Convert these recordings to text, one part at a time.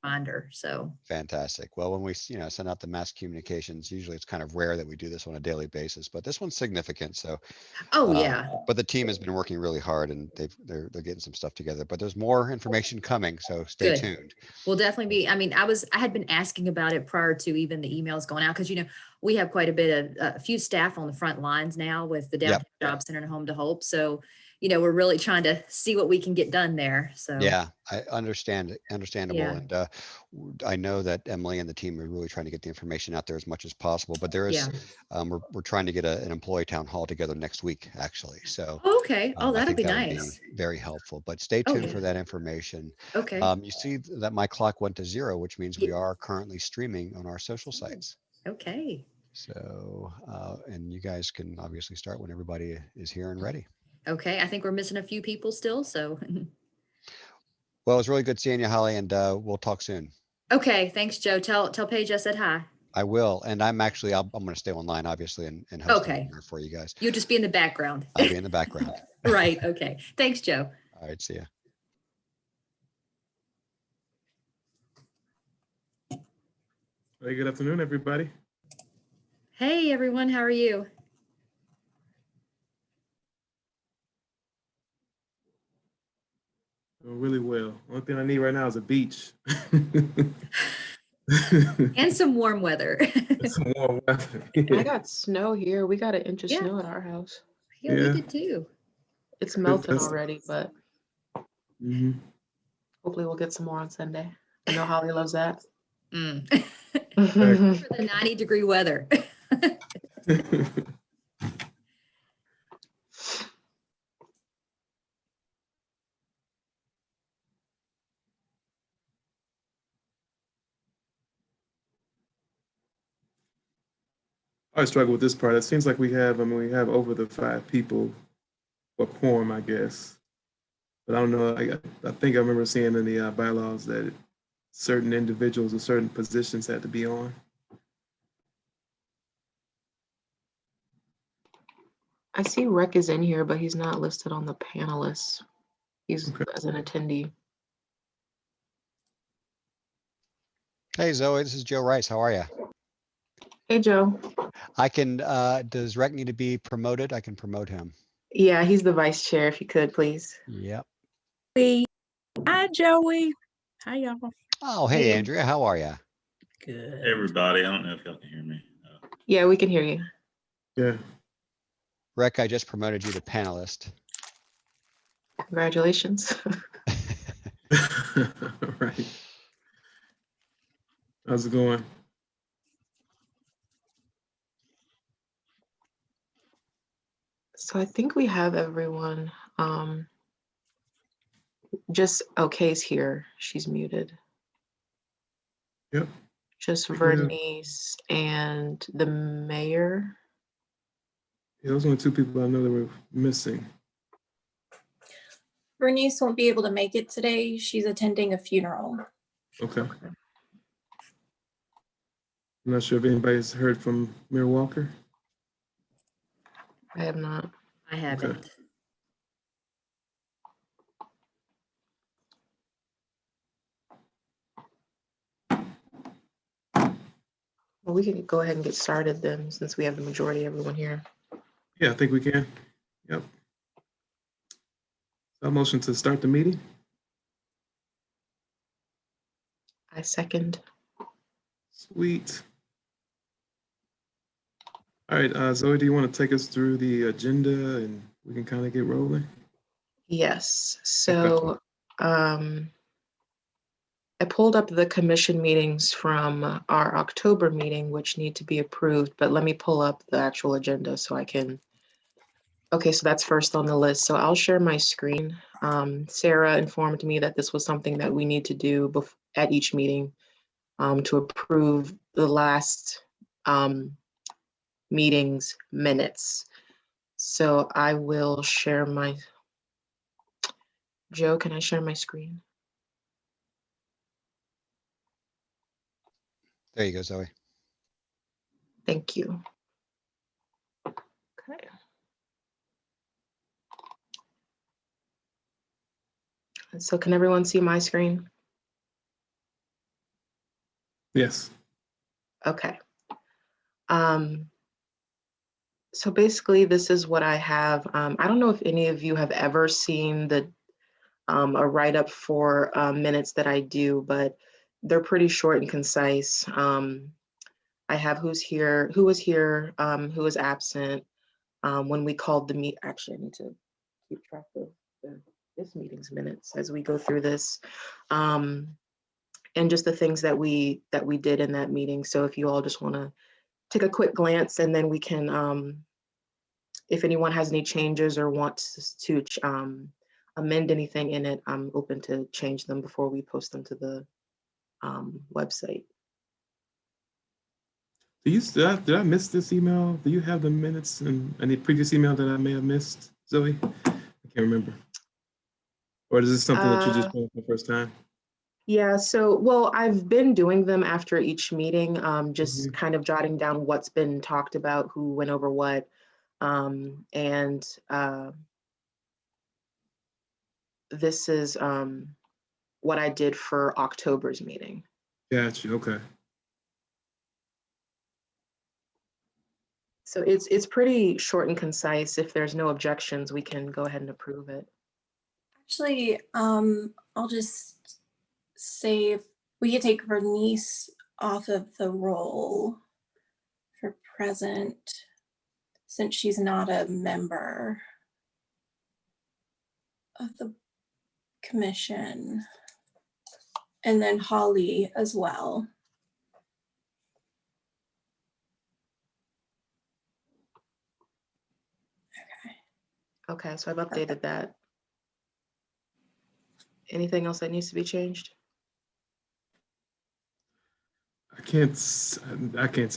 reminder. So Fantastic. Well, when we, send out the mass communications, usually it's kind of rare that we do this on a daily basis, but this one's significant. So, oh yeah. but the team has been working really hard and they're getting some stuff together, but there's more information coming. So stay Good. tuned. We'll definitely be, I mean, I had been asking about it prior to even the emails going out, because we have quite a bit of a few staff on the front lines now with the Yep. Downtown Job Center and Home to Hope. So, we're really trying to see what we can get done there. So Yeah, I understand. Understandable. yeah, And I know that Emily and the team are really trying to get the information out there as much as possible. But there is, yeah. we're trying to get an employee town hall together next week, actually. So Oh, okay. Oh, I that'll think be that would be nice. very helpful. But stay Oh tuned yeah. for that information. Okay. You see that my clock went to 0, which means we Ye- are currently streaming on our social sites. Okay. So, and you guys can obviously start when everybody is here and ready. Okay. I think we're missing a few people still. So Well, it was really good seeing you, Holly, and we'll talk soon. okay. Thanks, Joe. Tell Paige I said hi. I will, and I'm going to stay online, obviously, and host Okay. here for you guys. You'll just be in the background. I'll be in the background. Right. Okay. Thanks, Joe. All right, see ya. Hey, good afternoon, everybody. Hey, everyone. How are you? Doing really well. Only thing I need right now is a beach. And some warm weather. Some warm weather. I got snow here. We got an inch of Yeah. snow at our house. Yeah, we Yeah. did too. It's melting That's- already, but Mhm. hopefully we'll get some more on Sunday. I know Holly loves that. Mm. Exactly. For the 90-degree weather. I struggle with this part. It seems like we have over the 5 people, a quorum, I guess. But I don't know. I think I remember seeing in the bylaws that certain individuals or certain positions had to be on. I see Rec is in here, but he's not listed on the panelists. He's Okay. as an attendee. Hey, Zoe, this is Joe Rice. How are you? Hey, Joe. I can, does Rec need to be promoted? I can promote him. Yeah, he's the vice chair, if you could, please. Yep. Hi, Joey. Hi, y'all. Oh, hey, Hey. Andrea, how are you? Good. Hey, everybody. I don't know if y'all can hear me. Yeah, we can hear you. Yeah. Rec, I just promoted you to panelist. Congratulations. Right. How's it going? So I think we have everyone. Just okay's here. She's muted. Yep. Just think we have- Vernice and the mayor. Yeah, those are only 2 people I know that were missing. Bernice won't be able to make it today. She's attending a funeral. Okay. I'm not sure if anybody's heard from Mayor Walker. I have not. I haven't. Well, we can go ahead and get started then, since we have the majority of everyone here. Yeah, I think we can. Yep. So, motion to start the meeting. I second. Sweet. All right, Zoe, do you want to take us through the agenda and we can kind of get rolling? Yes, so I pulled up the commission meetings from our October meeting, which need to be approved, but let me pull up the actual agenda so I can. Okay, so that's first on the list. So I'll share my screen. Sarah informed me that this was something that we need to do at each meeting to approve the last meeting's minutes. So I will share my. Joe, can I share my screen? There you go, Zoe. Thank you. Okay. So can everyone see my screen? Yes. Okay. So basically, this is what I have. I don't know if any of you have ever seen a write-up for minutes that I do, but they're pretty short and concise. I have who was here, who was absent, when we called the meet. Actually, I need to keep track of this meeting's minutes as we go through this. And just the things that we did in that meeting. So if you all just want to take a quick glance, and then we can, if anyone has any changes or wants to amend anything in it, I'm open to change them before we post them to the website. Did I miss this email? Do you have the minutes and any previous email that I may have missed, Zoe? I can't remember. Or is this something that you just done for the first time? Yeah, so, well, I've been doing them after each meeting, just Mhm. kind of jotting down what's been talked about, who went over what. And this is what I did for October's meeting. Gotcha, okay. So it's pretty short and concise. If there's no objections, we can go ahead and approve it. Actually, I'll just say if we could take Vernice off of the roll for present, since she's not a member of the commission. And then Holly as well. Okay, so I've updated that. Anything else that needs to be changed? I can't say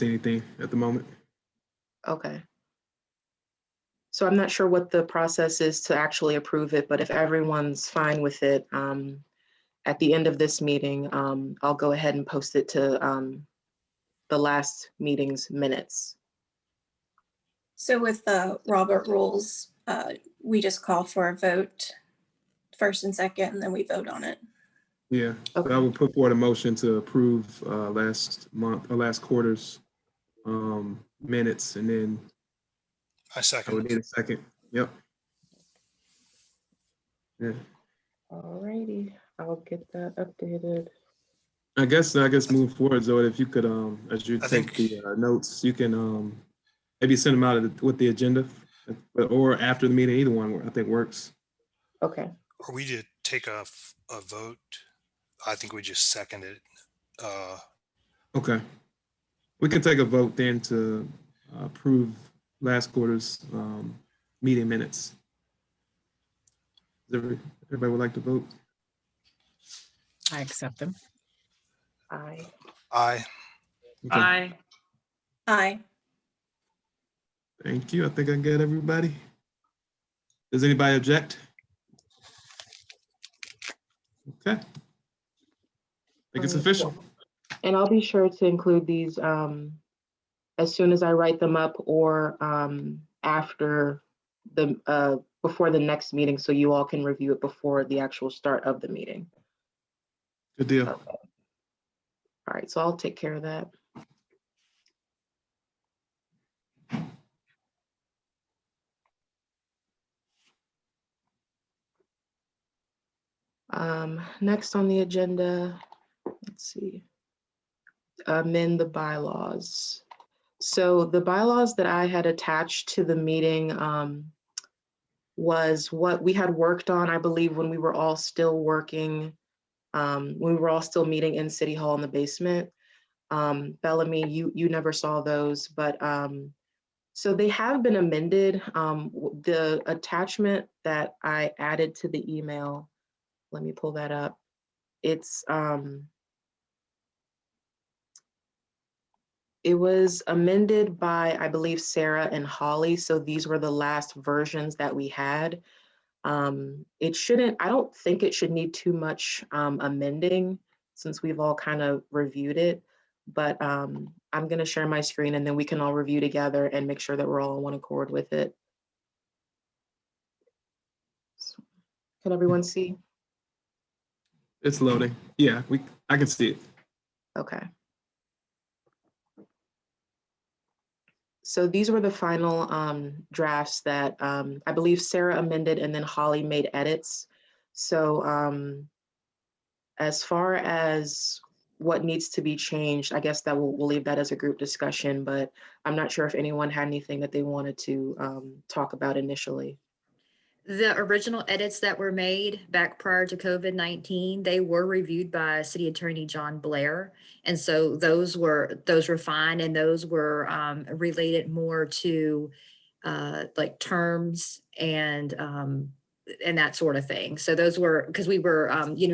anything at the moment. Okay. So I'm not sure what the process is to actually approve it, but if everyone's fine with it, at the end of this meeting, I'll go ahead and post it to the last meeting's minutes. So with the Robert rules, we just call for a vote first and second, and then we vote on it. Yeah, so Okay. I would put forward a motion to approve last quarter's minutes, and then I I second. would need a second. Yep. Yeah, Alrighty, I'll get that updated. I guess moving forward, Zoe, if you could, as you I take think- the notes, you can maybe send them out with the agenda, or after the meeting, either one I think works. Okay, Or we did take a vote. I think we just seconded. Okay. We can take a vote then to approve last quarter's meeting minutes. Does everybody would like to vote? I accept them. aye. Aye. Okay. Aye. Thank you. I think I got everybody. Does anybody object? Okay. I think it's official. And I'll be sure to include these as soon as I write them up, or after before the next meeting, so you all can review it before the actual start of the meeting. Good deal. Okay. All right, so I'll take care of that. Next on the agenda, let's see, amend the bylaws. So the bylaws that I had attached to the meeting was what we had worked on, I believe, when we were all still working, when we were all still meeting in City Hall in the basement. Bellamy, you never saw those, but so they have been amended. The attachment that I added to the email, let me pull that up. It was amended by, I believe, Sarah and Holly. So these were the last versions that we had. It shouldn't, I don't think it should need too much amending, since we've all kind of reviewed it. But I'm going to share my screen, and then we can all review together and make sure that we're all on one accord with it. So, can everyone see? It's loading. Yeah, I can see it. Okay. So these were the final drafts that I believe Sarah amended and then Holly made edits. So as far as what needs to be changed, I guess that we'll leave that as a group discussion, but I'm not sure if anyone had anything that they wanted to talk about initially. The original edits that were made back prior to COVID-19, they were reviewed by City Attorney John Blair. And so those were fine, and those were related more to like terms and that sort of thing. So those were, because we were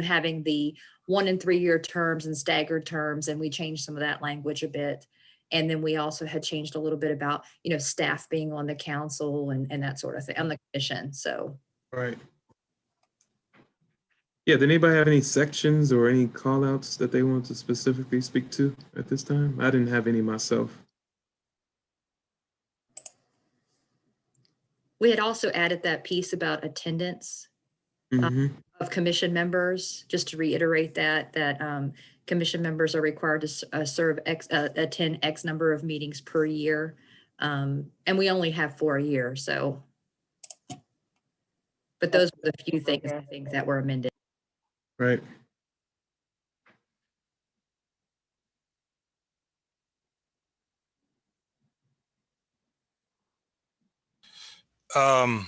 having the 1 and 3 year terms and staggered terms, and we changed some of that language a bit. And then we also had changed a little bit about, staff being on the council and that sort of thing, on the commission, so. Right. Yeah, did anybody have any sections or any call outs that they want to specifically speak to at this time? I didn't have any myself. We had also added that piece about attendance Mhm. of commission members, just to reiterate that commission members are required to attend X number of meetings per year. And we only have 4 a year, so. But those were the few things I think that were amended. Right. I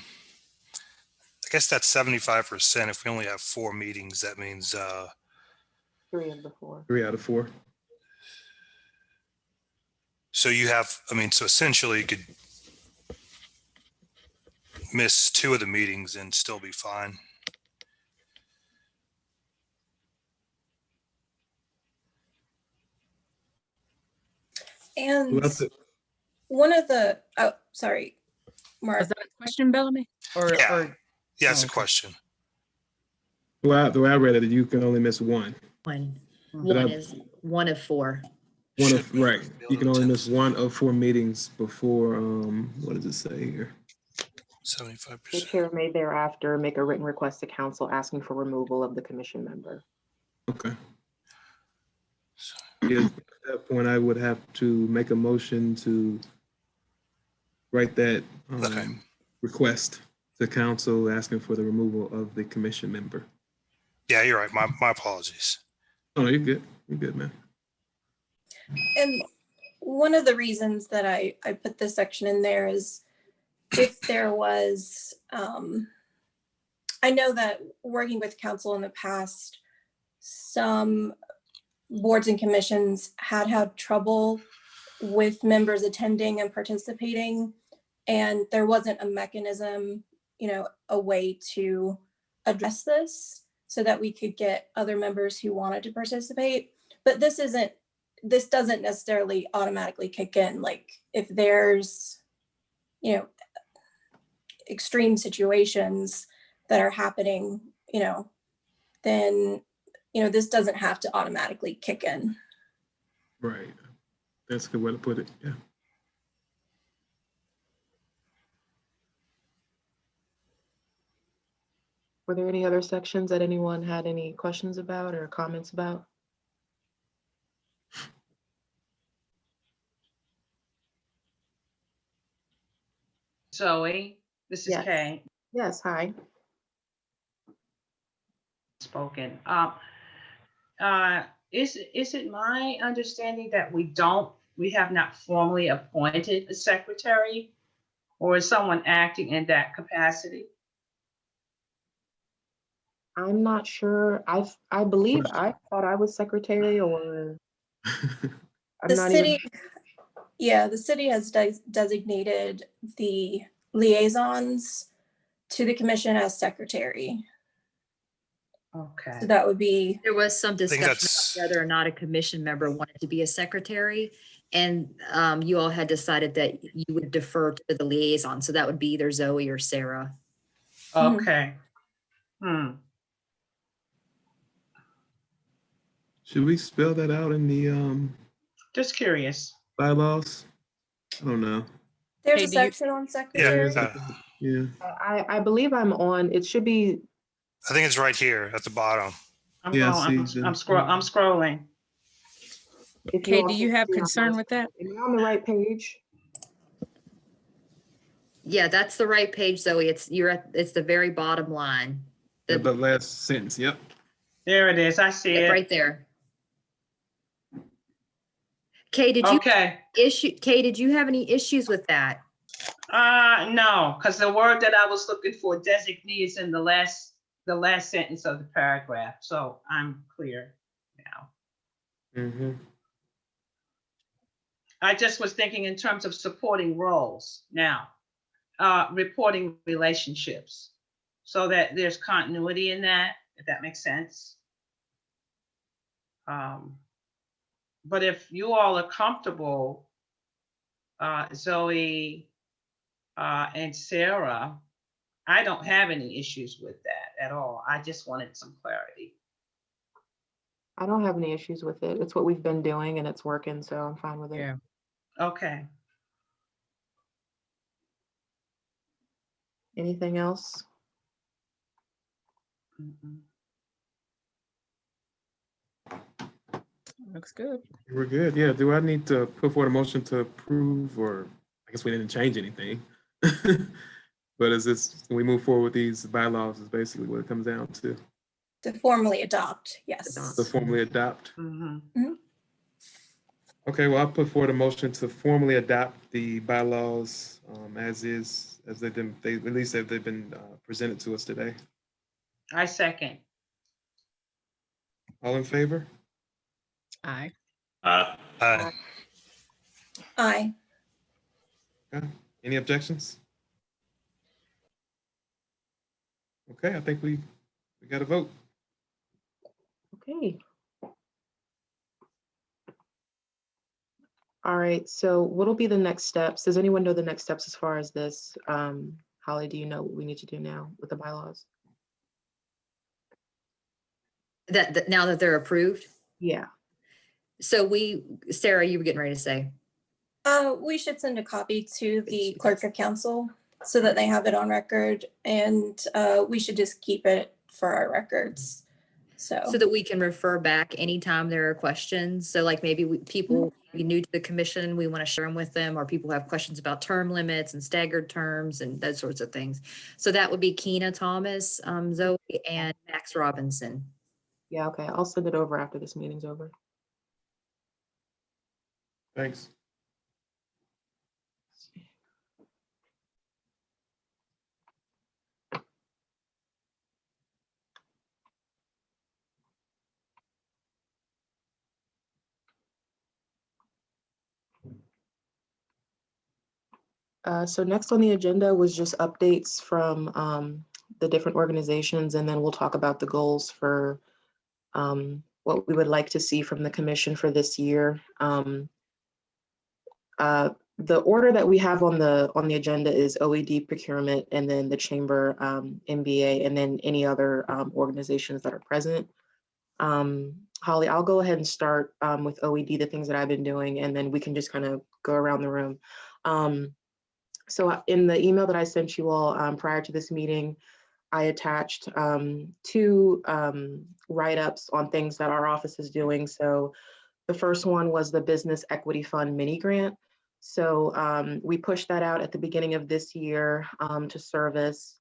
guess that's 75%. If we only have 4 meetings, that means 3 of the 4. 3 out of 4. so you have, so essentially you could miss 2 of the meetings and still be fine. And Well, that's it. one of the, oh, sorry, Mark. Was that a question, Bellamy? Or, Yeah. or Yeah, it's Oh, a okay. question. The way I read it, you can only miss one. One But is 1 of 4. One Should of, be right. able You to can only attend miss 1 of 4 meetings before, what does it say here? 75%. The chair may thereafter make a written request to council asking for removal of the commission member. Okay. Yeah, at that point, I would have to make a motion to write that Okay. request to council asking for the removal of the commission member. Yeah, you're right. My apologies. Oh, no, you're good. You're good, man. And one of the reasons that I put this section in there is if there was, I know that working with council in the past, some boards and commissions had trouble with members attending and participating, and there wasn't a mechanism, a way to address this so that we could get other members who wanted to participate. But this doesn't necessarily automatically kick in. Like if there's, extreme situations that are happening, then, this doesn't have to automatically kick in. Right. That's a good way to put it. Yeah. Were there any other sections that anyone had any questions about or comments about? Zoe, this is Yes. Kay, Yes, hi. spoken. Is it my understanding that we have not formally appointed a secretary? Or is someone acting in that capacity? I'm not sure. I believe I thought I was secretary or I'm The not city, even. the city has designated the liaisons to the commission as secretary. Okay. So that would be, There was some think discussion that's- about whether or not a commission member wanted to be a secretary. And you all had decided that you would defer to the liaison. So that would be either Zoe or Sarah. Okay. Should we spell that out in the Just curious. bylaws? I don't know. there's Hey, a do you- section on secretary. Yeah. I believe I'm on, it should be, I think it's right here at the bottom. I'm Yeah, going, see, I'm scrolling. if Kay, all do you can have see, I'm concern on- with that? Am I on the right page? Yeah, that's the right page, Zoe. It's the very bottom line. The The, last sentence, yep. There it is. I see yep, it. right there. Kay, did you have any issues with that? No, because the word that I was looking for, designee, is in the last sentence of the paragraph. So I'm clear now. Mm-hmm. I just was thinking in terms of supporting roles now, reporting relationships, so that there's continuity in that, if that makes sense. But if you all are comfortable, Zoe and Sarah, I don't have any issues with that at all. I just wanted some clarity. I don't have any issues with it. It's what we've been doing and it's working, so I'm fine with it. Yeah. Okay. Anything else? Mm-mm. Looks good. We're good. Yeah. Do I need to put forward a motion to approve, or I guess we didn't change anything? But is this, when we move forward with these bylaws, is basically what it comes down to, To formally adopt, yes. to formally adopt. Mm-hmm. Okay, well, I'll put forward a motion to formally adopt the bylaws as is, as they've been, at least they've been presented to us today. I second. All in favor? Aye. Aye. Aye. Okay. Any objections? Okay, I think we got a vote. Okay. All right, so what'll be the next steps? Does anyone know the next steps as far as this? Holly, do you know what we need to do now with the bylaws? That now that they're approved? Yeah. So Sarah, you were getting ready to say. We should send a copy to the clerk of council so that they have it on record, and we should just keep it for our records. So that we can refer back anytime there are questions. So like maybe people be new to the commission, we want to share them with them, or people have questions about term limits and staggered terms and those sorts of things. So that would be Keena Thomas, Zoe, and Max Robinson. Yeah, okay. I'll send it over after this meeting's over. Thanks. So next on the agenda was just updates from the different organizations, and then we'll talk about the goals for what we would like to see from the commission for this year. The order that we have on the agenda is OED procurement, and then the chamber, MBA, and then any other organizations that are present. Holly, I'll go ahead and start with OED, the things that I've been doing, and then we can just kind of go around the room. So in the email that I sent you all prior to this meeting, I attached 2 write-ups on things that our office is doing. So the first one was the Business Equity Fund mini grant. So we pushed that out at the beginning of this year to service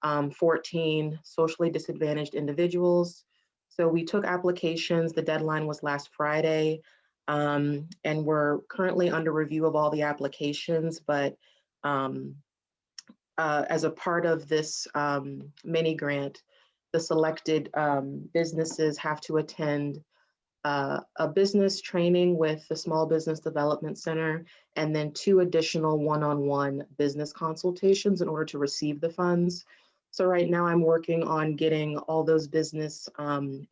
14 socially disadvantaged individuals. So we took applications. The deadline was last Friday, and we're currently under review of all the applications, but as a part of this mini grant, the selected businesses have to attend a business training with the Small Business Development Center, and then 2 additional one-on-one business consultations in order to receive the funds. So right now I'm working on getting all those business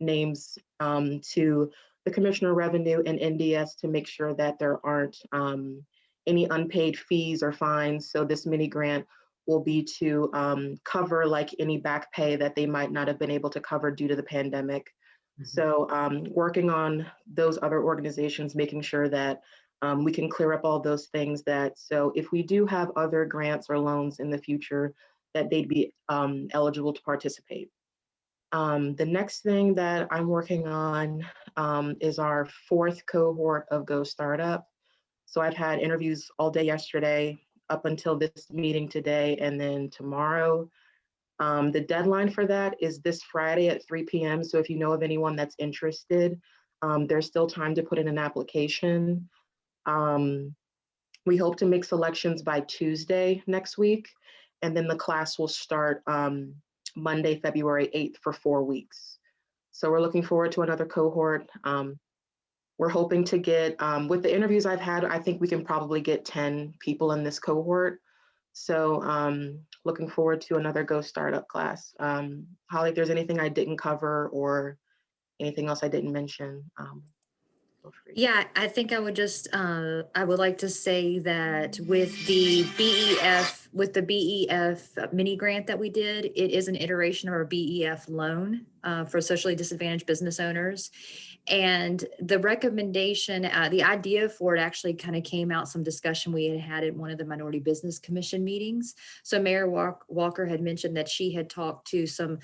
names to the Commissioner of Revenue and NDS to make sure that there aren't any unpaid fees or fines. So this mini grant will be to cover like any back pay that they might not have been able to cover due to the pandemic. So working on those other organizations, making sure that we can clear up all those things, that so if we do have other grants or loans in the future, that they'd be eligible to participate. The next thing that I'm working on is our 4th cohort of Go Startup. So I've had interviews all day yesterday. up until this meeting today and then tomorrow. The deadline for that is this Friday at 3 p.m. So if you know of anyone that's interested, there's still time to put in an application. We hope to make selections by Tuesday next week, and then the class will start Monday, February 8th for 4 weeks. So we're looking forward to another cohort. We're hoping to get, with the interviews I've had, I think we can probably get 10 people in this cohort. So looking forward to another Go Startup class. Holly, if there's anything I didn't cover or anything else I didn't mention, feel free. Yeah, I think I would just, I would like to say that with the BEF mini grant that we did, it is an iteration of our BEF loan for socially disadvantaged business owners. And the recommendation, the idea for it actually kind of came out some discussion we had had at one of the Minority Business Commission meetings. So Mayor Walker had mentioned that she had talked to some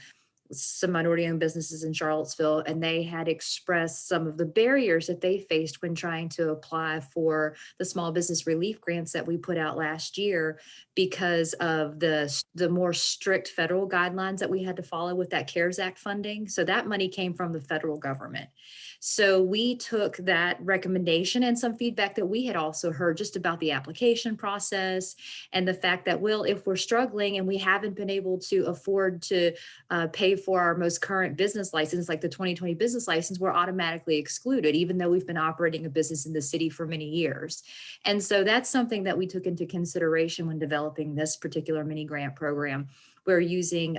minority-owned businesses in Charlottesville, and they had expressed some of the barriers that they faced when trying to apply for the small business relief grants that we put out last year because of the more strict federal guidelines that we had to follow with that CARES Act funding. So that money came from the federal government. So we took that recommendation and some feedback that we had also heard just about the application process and the fact that, well, if we're struggling and we haven't been able to afford to pay for our most current business license, like the 2020 business license, we're automatically excluded, even though we've been operating a business in the city for many years. And so that's something that we took into consideration when developing this particular mini grant program. We're using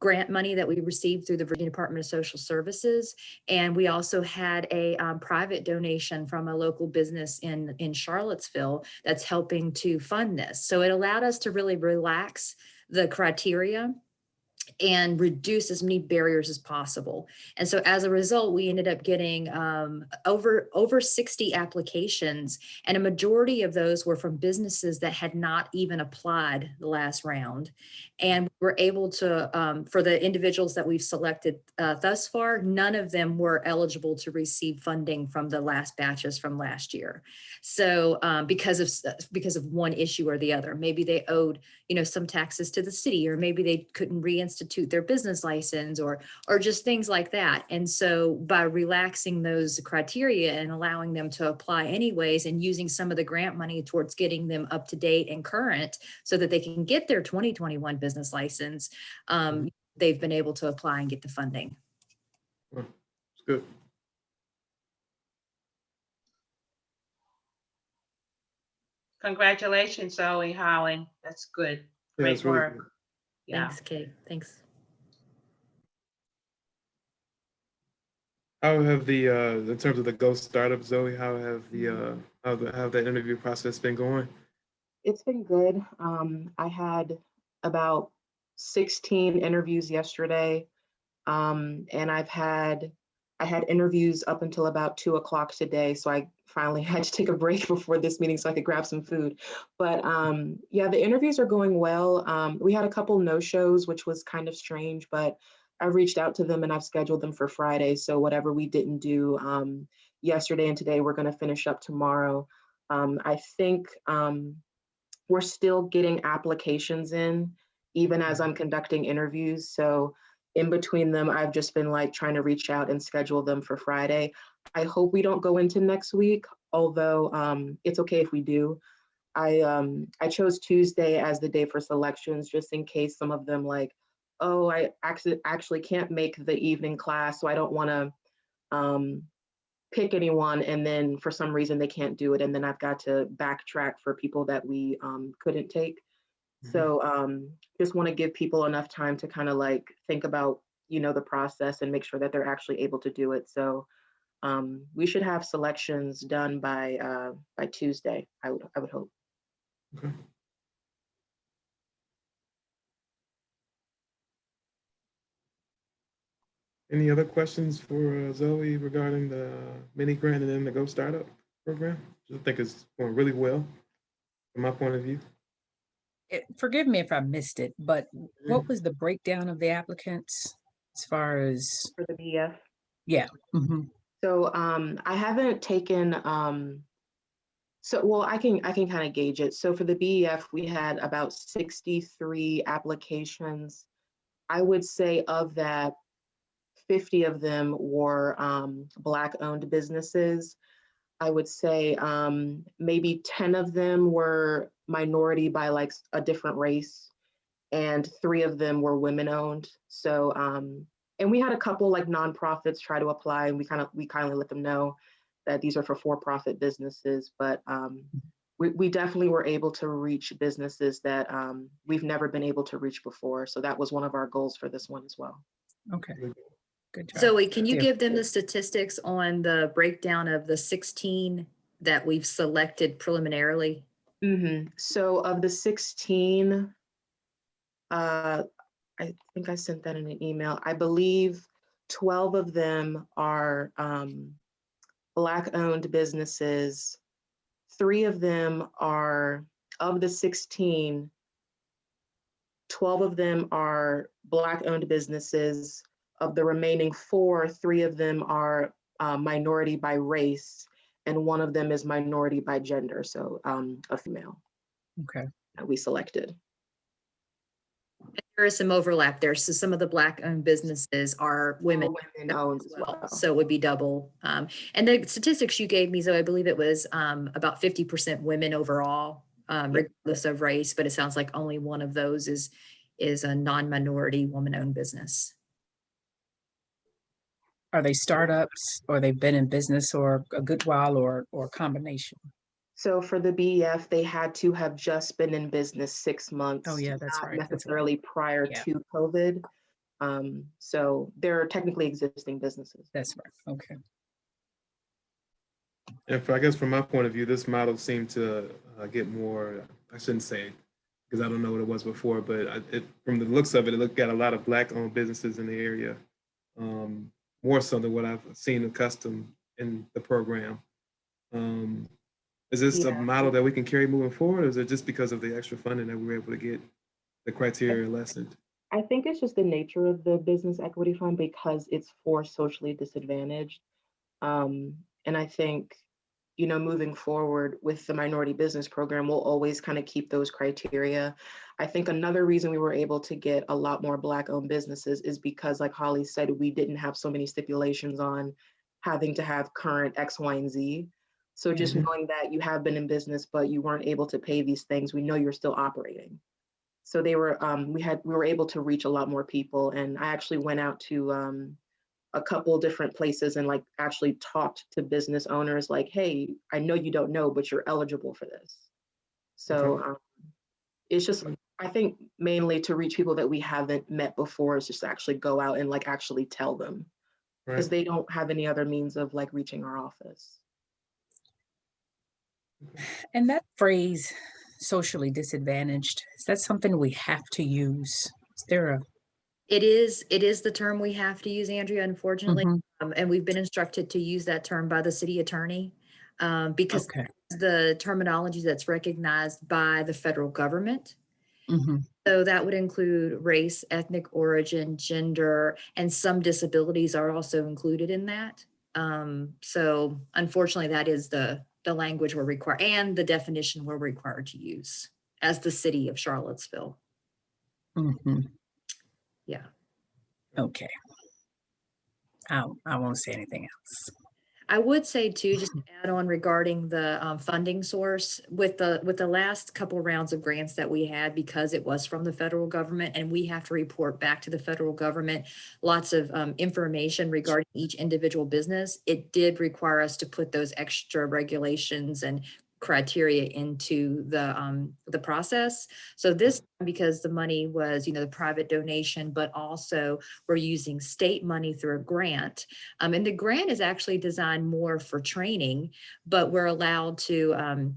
grant money that we received through the Virginia Department of Social Services. And we also had a private donation from a local business in Charlottesville that's helping to fund this. So it allowed us to really relax the criteria and reduce as many barriers as possible. And so as a result, we ended up getting over 60 applications, and a majority of those were from businesses that had not even applied the last round. And we're able to, for the individuals that we've selected thus far, none of them were eligible to receive funding from the last batches from last year. So because of one issue or the other, maybe they owed, some taxes to the city, or maybe they couldn't reinstitute their business license, or just things like that. And so by relaxing those criteria and allowing them to apply anyways, and using some of the grant money towards getting them up to date and current so that they can get their 2021 business license, they've been able to apply and get the funding. Well, it's good. Congratulations, Zoe, Holly. That's good. Yeah, Great it's really work. good. Yeah. Thanks, Kate. Thanks. How have the in terms of the Go Startup, Zoe? How have how that interview process been going? It's been good. I had about 16 interviews yesterday, and I had interviews up until about 2 o'clock today. So I finally had to take a break before this meeting so I could grab some food. But yeah, the interviews are going well. We had a couple no-shows, which was kind of strange, but I reached out to them and I've scheduled them for Friday. So whatever we didn't do yesterday and today, we're going to finish up tomorrow. I think we're still getting applications in, even as I'm conducting interviews. So in between them, I've just been like trying to reach out and schedule them for Friday. I hope we don't go into next week, although it's okay if we do. I chose Tuesday as the day for selections, just in case some of them like, oh, I actually can't make the evening class, so I don't want to pick anyone, and then for some reason they can't do it, and then I've got to backtrack for people that we couldn't take. So just want to give people enough time to kind of like think about, the process and make sure that they're actually able to do it. So we should have selections done by Tuesday, I would hope. Okay. Any other questions for Zoe regarding the mini grant and then the Go Startup program? I think it's going really well from my point of view. Forgive me if I missed it, but what was the breakdown of the applicants as far as? For the BF. Yeah. Mhm. So I haven't taken So, well, I can kind of gauge it. So for the BEF, we had about 63 applications. I would say of that, 50 of them were Black-owned businesses. I would say maybe 10 of them were minority by like a different race, and 3 of them were women-owned. So, and we had a couple like nonprofits try to apply, and we kindly let them know that these are for-profit businesses, but we definitely were able to reach businesses that we've never been able to reach before. So that was one of our goals for this one as well. Okay, good job. Zoe, can you Yeah. give them the statistics on the breakdown of the 16 that we've selected preliminarily? So of the 16, I think I sent that in an email. I believe 12 of them are Black-owned businesses. 3 of them are, of the 16, 12 of them are Black-owned businesses. Of the remaining 4, 3 of them are minority by race, and 1 of them is minority by gender, so a female Okay, that we selected. There is some overlap there. So some of the Black-owned businesses are women. Women-owned as well. So it would be double. And the statistics you gave me, Zoe, I believe it was about 50% women overall, regardless of race, but it sounds like only one of those is a non-minority woman-owned business. are they startups, or they've been in business or a good while, or combination? So for the BEF, they had to have just been in business 6 months. Oh, yeah, that's not right, that's right. necessarily prior Yeah. to COVID. So they're technically existing businesses. That's right, okay. And I guess from my point of view, this model seemed to get more, I shouldn't say, because I don't know what it was before, but from the looks of it, it got a lot of Black-owned businesses in the area, more so than what I've seen accustomed in the program. Is this a Yeah. model that we can carry moving forward, or is it just because of the extra funding that we were able to get the criteria lessened? I think it's just the nature of the business equity fund because it's for socially disadvantaged. And I think, moving forward with the minority business program, we'll always kind of keep those criteria. I think another reason we were able to get a lot more Black-owned businesses is because, like Holly said, we didn't have so many stipulations on having to have current X, Y, and Z. So just knowing that you have been in business, but you weren't able to pay these things, we know you're still operating. So they were, we were able to reach a lot more people. And I actually went out to a couple different places and like actually talked to business owners like, hey, I know you don't know, but you're eligible for this. So it's just, I think mainly to reach people that we haven't met before is just to actually go out and like actually tell them, because they don't have any other means of like reaching our office. And that phrase, socially disadvantaged, is that something we have to use? Is there a? It is the term we have to use, Andrea, unfortunately. Mhm. And we've been instructed to use that term by the city attorney because Okay. the terminology that's recognized by the federal government. Mhm. So that would include race, ethnic origin, gender, and some disabilities are also included in that. So unfortunately, that is the language we're required and the definition we're required to use as the city of Charlottesville. Mhm. Yeah. Okay. I won't say anything else. I would say too, just to add on regarding the funding source with the last couple rounds of grants that we had, because it was from the federal government and we have to report back to the federal government lots of information regarding each individual business. It did require us to put those extra regulations and criteria into the process. So this, because the money was, the private donation, but also we're using state money through a grant. And the grant is actually designed more for training, but we're allowed to,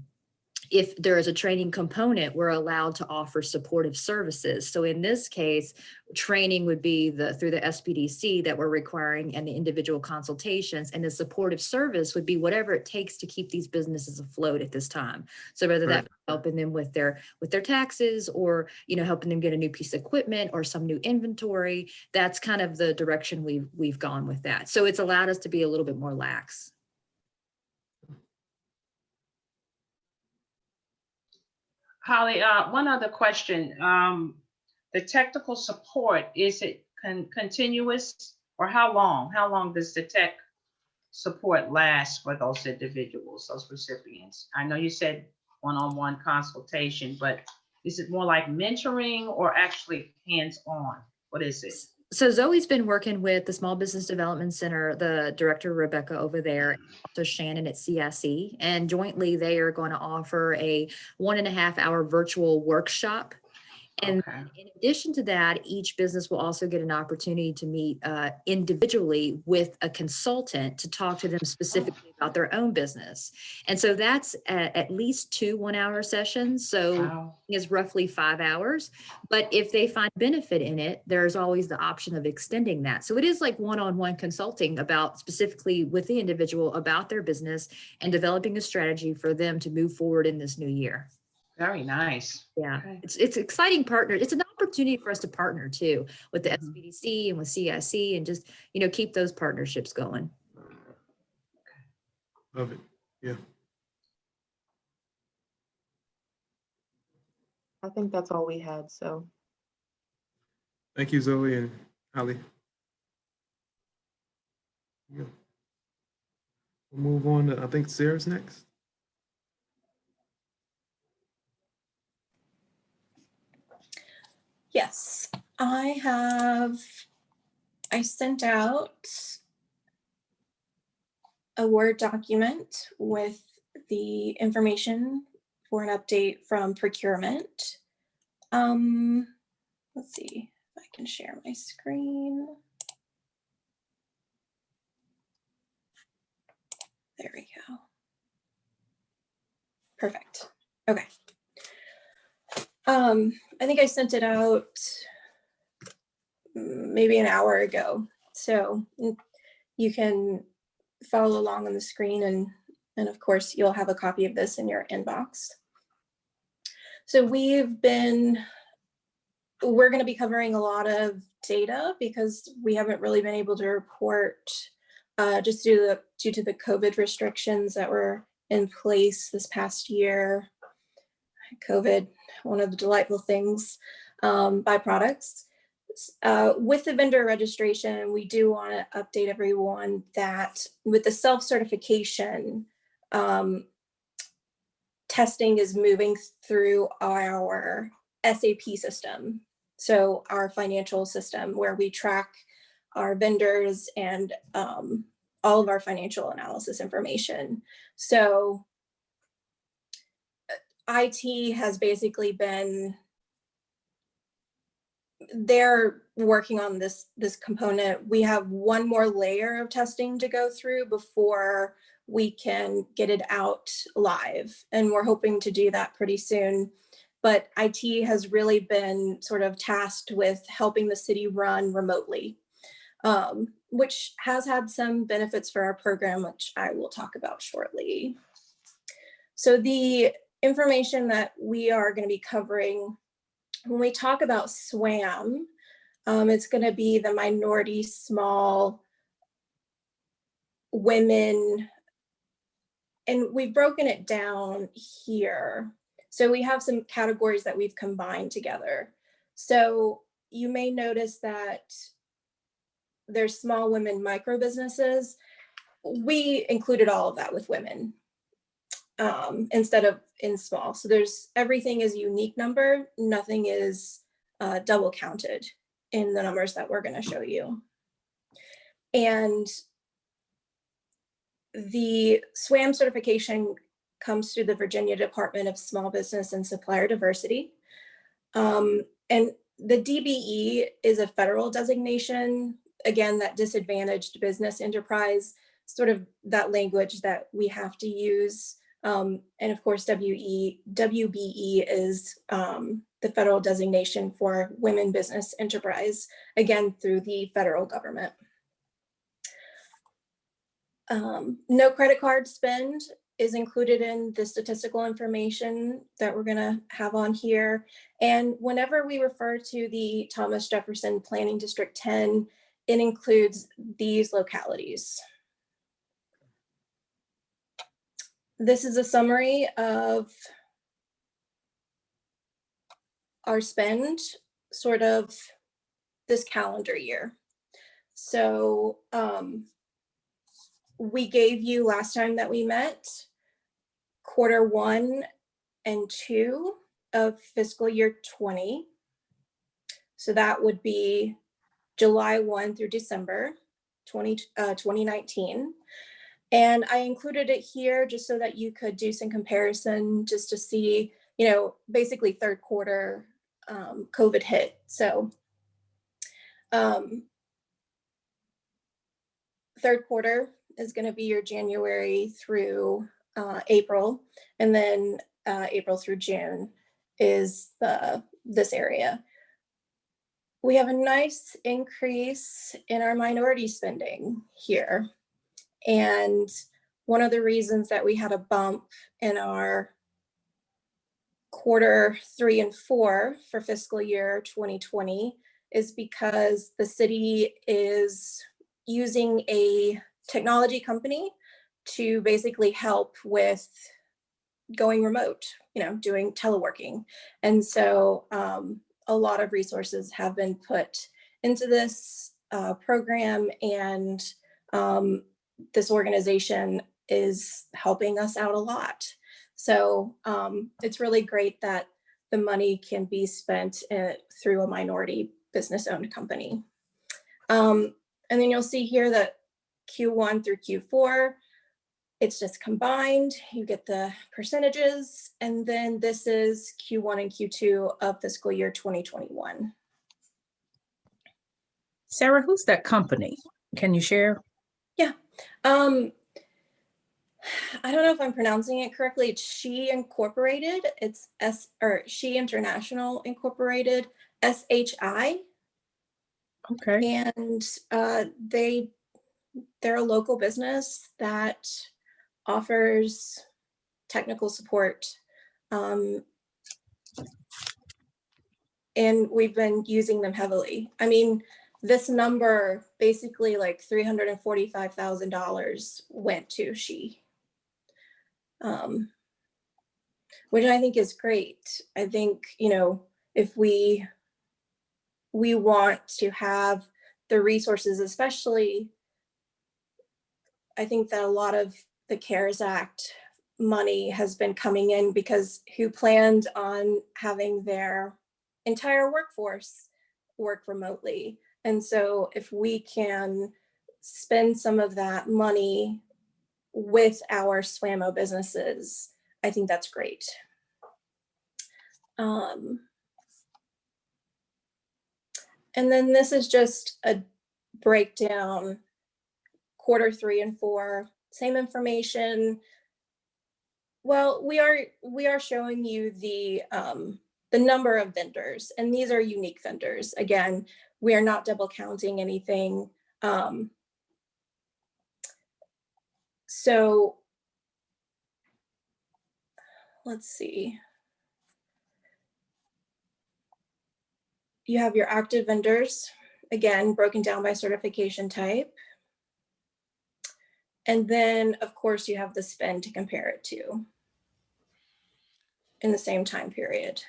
if there is a training component, we're allowed to offer supportive services. So in this case, training would be through the SBDC that we're requiring and the individual consultations, and the supportive service would be whatever it takes to keep these businesses afloat at this time. So whether that helping them with their taxes, or helping them get a new piece of equipment or some new inventory, that's kind of the direction we've gone with that. So it's allowed us to be a little bit more lax. Holly, one other question. The technical support, is it continuous or how long? How long does the tech support last for those individuals, those recipients? I know you said one-on-one consultation, but is it more like mentoring or actually hands-on? What is it? So Zoe's been working with the Small Business Development Center, the director Rebecca over there, and also Shannon at CIC, and jointly they are going to offer a 1.5-hour virtual workshop. And Okay. in addition to that, each business will also get an opportunity to meet individually with a consultant to talk to them specifically about their own business. And so that's at least 2 1-hour sessions. So Wow. is roughly 5 hours. But if they find benefit in it, there's always the option of extending that. So it is like one-on-one consulting about specifically with the individual about their business and developing a strategy for them to move forward in this new year. Very nice. Yeah, Okay. it's exciting partner. It's an opportunity for us to partner too with the Mhm. SBDC and with CIC and just, keep those partnerships going. Love it. Yeah. I think that's all we had, so. Thank you, Zoe and Holly. Yeah. We'll move on to, I think Sarah's next. Yes, I sent out a Word document with the information for an update from procurement. Let's see if I can share my screen. There we go. Perfect. Okay. I think I sent it out maybe an hour ago. So you can follow along on the screen and of course you'll have a copy of this in your inbox. So we're going to be covering a lot of data because we haven't really been able to report just due to the COVID restrictions that were in place this past year. COVID, one of the delightful things, byproducts. With the vendor registration, we do want to update everyone that with the self-certification, testing is moving through our SAP system. So our financial system where we track our vendors and all of our financial analysis information. So IT has basically been, they're working on this component. We have one more layer of testing to go through before we can get it out live. And we're hoping to do that pretty soon. But IT has really been sort of tasked with helping the city run remotely, which has had some benefits for our program, which I will talk about shortly. So the information that we are going to be covering when we talk about SWAM, it's going to be the minority, small, women, and we've broken it down here. So we have some categories that we've combined together. So you may notice that there's small women micro businesses. We included all of that with women instead of in small. So everything is a unique number. Nothing is double counted in the numbers that we're going to show you. And the SWAM certification comes through the Virginia Department of Small Business and Supplier Diversity. And the DBE is a federal designation, again, that disadvantaged business enterprise, sort of that language that we have to use. And of course, WBE is the federal designation for women business enterprise, again, through the federal government. No credit card spend is included in the statistical information that we're going to have on here. And whenever we refer to the Thomas Jefferson Planning District 10, it includes these localities. This is a summary of our spend sort of this calendar year. So we gave you last time that we met Q1 and Q2 of fiscal year 20. So that would be July 1 through December 2019. And I included it here just so that you could do some comparison just to see, you know, basically third quarter COVID hit. So third quarter is going to be your January through April, and then April through June is this area. We have a nice increase in our minority spending here. And one of the reasons that we had a bump in our Q3 and 4 for fiscal year 2020 is because the city is using a technology company to basically help with going remote, you know, doing teleworking. And so a lot of resources have been put into this program, and this organization is helping us out a lot. So it's really great that the money can be spent through a minority business-owned company. And then you'll see here that Q1 through Q4, it's just combined. You get the percentages, and then this is Q1 and Q2 of fiscal year 2021. Sarah, who's that company? Can you share? Yeah. I don't know if I'm pronouncing it correctly. It's She Incorporated. It's She International Incorporated, SHI. Okay. And they're a local business that offers technical support. And we've been using them heavily. I mean, this number, basically like $345,000 went to She, which I think is great. I think, you know, if we want to have the resources, especially, I think that a lot of the CARES Act money has been coming in because who planned on having their entire workforce work remotely. And so if we can spend some of that money with our SWAMO businesses, I think that's great. And then this is just a breakdown, Q3 and 4, same information. Well, we are showing you the number of vendors, and these are unique vendors. Again, we are not double counting anything. So let's see. You have your active vendors, again, broken down by certification type. And then, of course, you have the spend to compare it to in the same time period.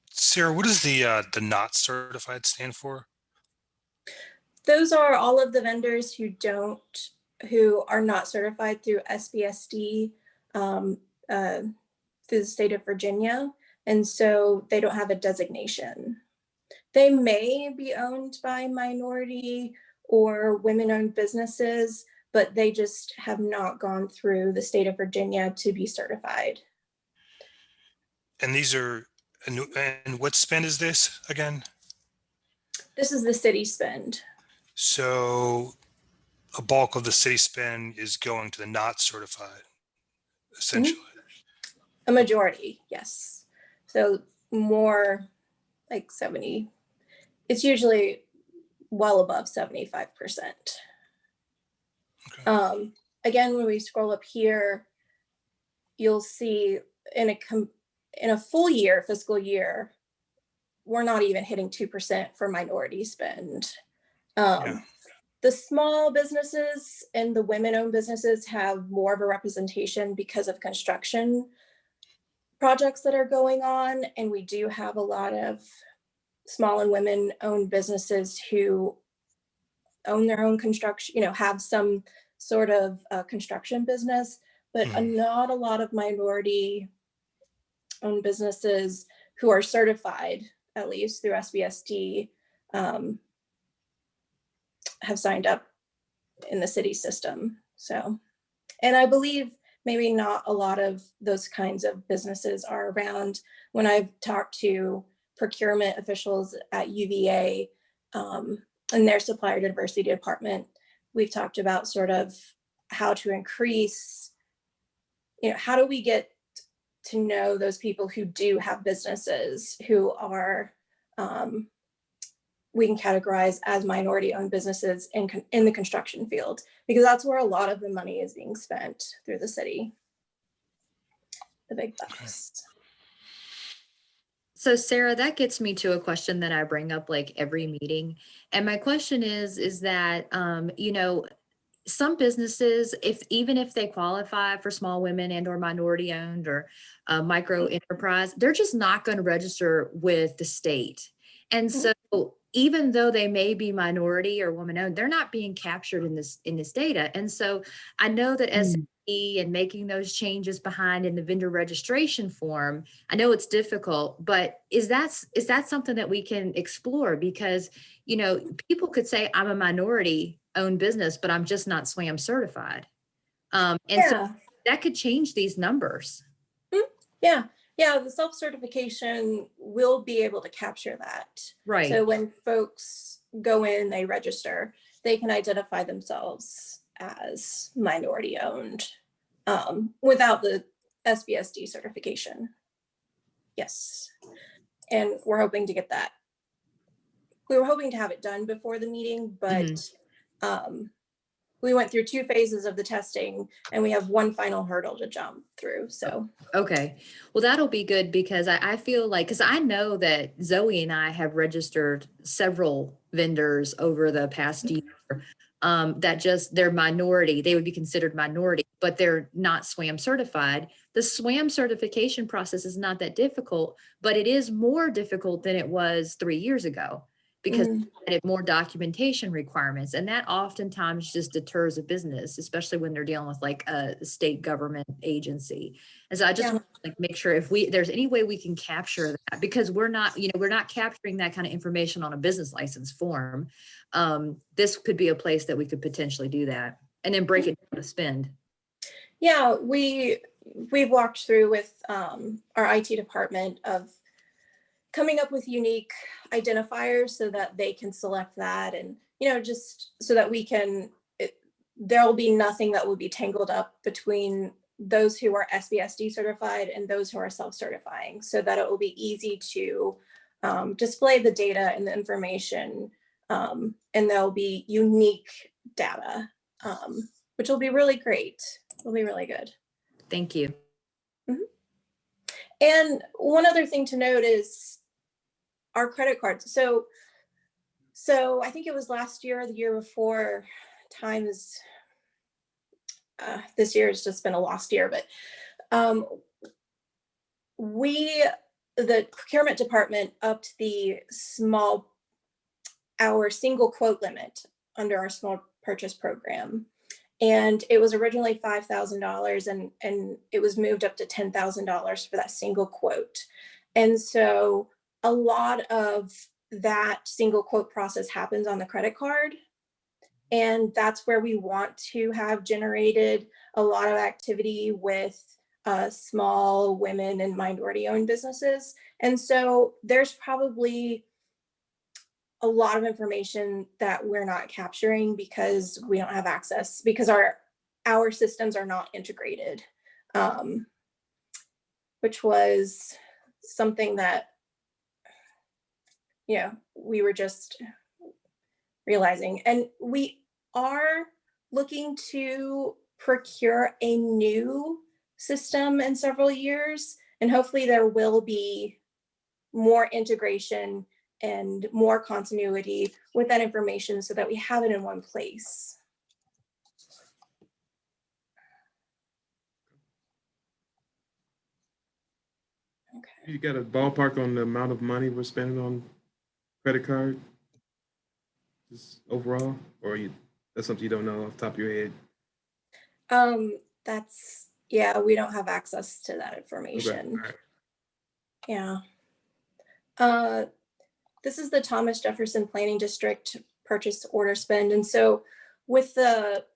Sarah, what does the not certified stand for? Those are all of the vendors who are not certified through SBSD through the state of Virginia. And so they don't have a designation. They may be owned by minority or women-owned businesses, but they just have not gone through the state of Virginia to be certified. And these are, and what spend is this again? This is the city spend. So a bulk of the city spend is going to the not certified, essentially. A majority, yes. So more like 70, it's usually well above 75%. Okay. Again, when we scroll up here, you'll see in a full year, fiscal year, we're not even hitting 2% for minority spend. Yeah. The small businesses and the women-owned businesses have more of a representation because of construction. projects that are going on, and we do have a lot of small and women-owned businesses who own their own construction, have some sort of construction business, but not a lot of minority-owned businesses who are certified, at least through SBSD, have signed up in the city system. So, and I believe maybe not a lot of those kinds of businesses are around. When I've talked to procurement officials at UVA and their supplier diversity department, we've talked about sort of how to increase, how do we get to know those people who do have businesses who are, we can categorize as minority-owned businesses in the construction field, because that's where a lot of the money is being spent through the city. The big bucks. So Sarah, that gets me to a question that I bring up like every meeting. And my question is that, some businesses, even if they qualify for small women and or minority owned or micro enterprise, they're just not going to register with the state. And so even though they may be minority or woman owned, they're not being captured in this data. And so I know that SAP and making those changes behind in the vendor registration form, I know it's difficult, but is that something that we can explore? Because, people could say I'm a minority owned business, but I'm just not SWAM certified. So that could change these numbers. Yeah, the self-certification will be able to capture that. Right. So when folks go in, they register, they can identify themselves as minority owned without the SBSD certification. Yes. And we're hoping to get that. We were hoping to have it done before the meeting, but we went through 2 phases of the testing and we have one final hurdle to jump through. So, okay. Well, that'll be good, because I feel like, because I know that Zoe and I have registered several vendors over the past year that just, they're minority, they would be considered minority, but they're not SWAM certified. The SWAM certification process is not that difficult, but it is more difficult than it was 3 years ago, because it more documentation requirements, and that oftentimes just deters a business, especially when they're dealing with like a state government agency. And so I just want to make sure if there's any way we can capture that, because we're not capturing that kind of information on a business license form. This could be a place that we could potentially do that, and then break it down to spend. Yeah, we've walked through with our IT department of coming up with unique identifiers so that they can select that, and just so that we can, there'll be nothing that will be tangled up between those who are SBSD certified and those who are self-certifying, so that it will be easy to display the data and the information, and there'll be unique data, which will be really great. It'll be really good. Thank you. And one other thing to note is our credit cards. So I think it was last year or the year before. Time is, this year has just been a lost year, but the procurement department upped our single quote limit under our small purchase program. And it was originally $5,000 and it was moved up to $10,000 for that single quote. And so a lot of that single quote process happens on the credit card. And that's where we want to have generated a lot of activity with small women and minority owned businesses. And so there's probably a lot of information that we're not capturing because we don't have access, because our systems are not integrated, which was something that, we were just realizing. And we are looking to procure a new system in several years, and hopefully there will be more integration and more continuity with that information so that we have it in one place. Okay. You got a ballpark on the amount of money we're spending on credit card? Just overall, or that's something you don't know off the top of your head? That's, yeah, we don't have access to that Okay, information. all right. Yeah. This is the Thomas Jefferson Planning District purchase order spend. And so with that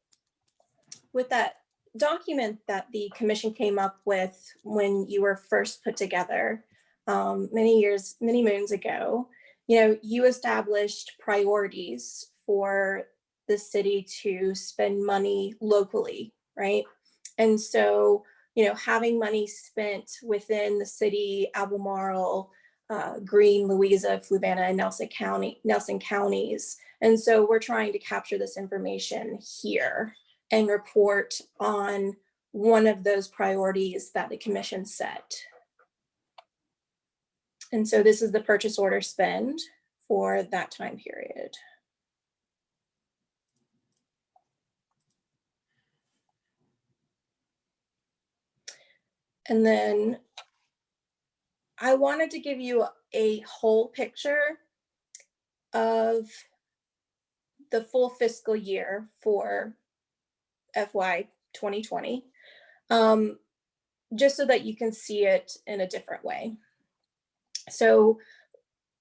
document that the commission came up with when you were first put together many moons ago, you established priorities for the city to spend money locally, right? And so, having money spent within the city, Albemarle, Greene, Louisa, Fluvanna, and Nelson counties. And so we're trying to capture this information here and report on one of those priorities that the commission set. And so this is the purchase order spend for that time period. And then I wanted to give you a whole picture of the full fiscal year for FY 2020, just so that you can see it in a different way. So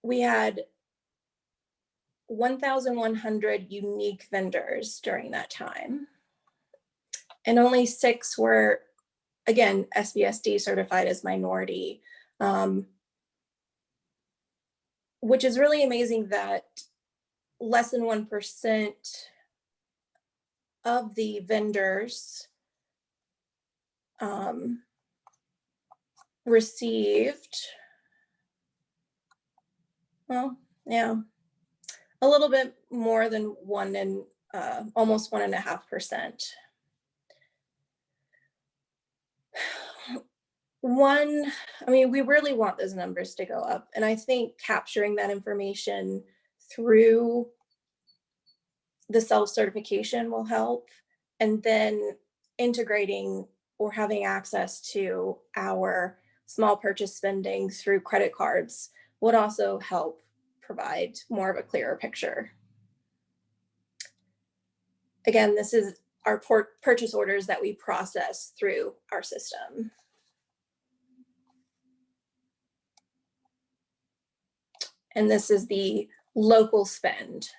we had 1,100 unique vendors during that time, and only 6 were, again, SBSD certified as minority, which is really amazing that less than 1% of the vendors received, well, yeah, a little bit more than 1 and almost 1.5%. We really want those numbers to go up. And I think capturing that information through the self-certification will help. And then integrating or having access to our small purchase spending through credit cards would also help provide more of a clearer picture. Again, this is our purchase orders that we process through our system. And this is the local spend.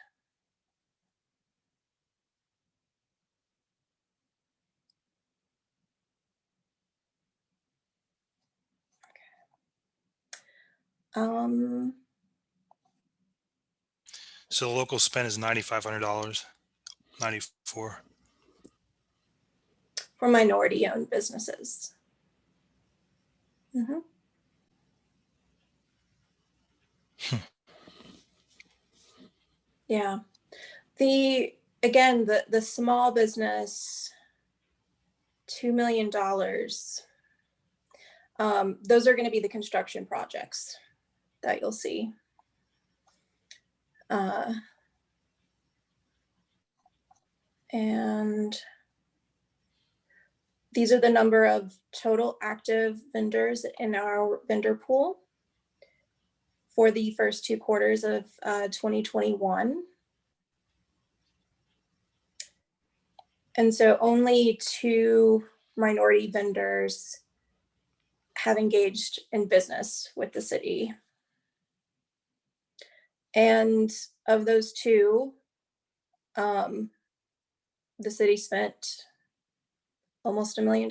So the local spend is $9,500, 94. For minority-owned businesses. Mhm. Yeah. The small business, $2 million. Those are going to be the construction projects that you'll see. And these are the number of total active vendors in our vendor pool for the first 2 quarters of 2021. And so only 2 minority vendors have engaged in business with the city. And of those 2, the city spent almost $1 million.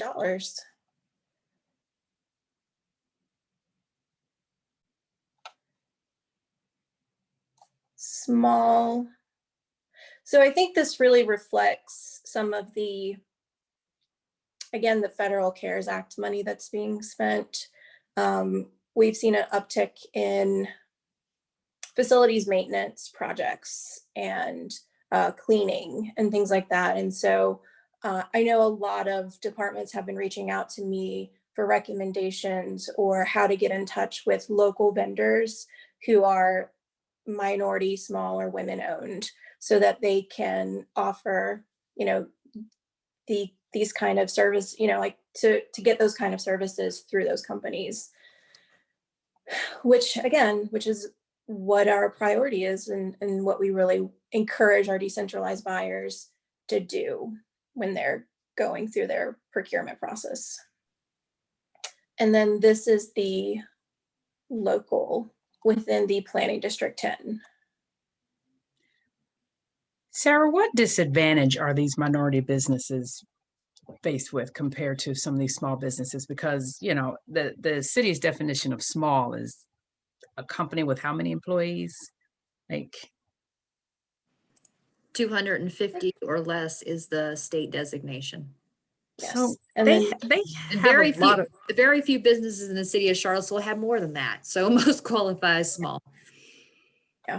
Small. So I think this really reflects some of the, again, the federal CARES Act money that's being spent. We've seen an uptick in facilities maintenance projects and cleaning and things like that. And so I know a lot of departments have been reaching out to me for recommendations or how to get in touch with local vendors who are minority, small, or women owned, so that they can offer, these kind of service, like to get those kind of services through those companies. which is what our priority is and what we really encourage our decentralized buyers to do when they're going through their procurement process. And then this is the local within the Planning District 10. Sarah, what disadvantage are these minority businesses faced with compared to some of these small businesses? Because, you know, the city's definition of small is a company with how many employees? Like, 250 or less is the state designation. Yes. so And they, then they And have a lot of, very few businesses in the city of Charlottesville have more than that. So most qualify as small.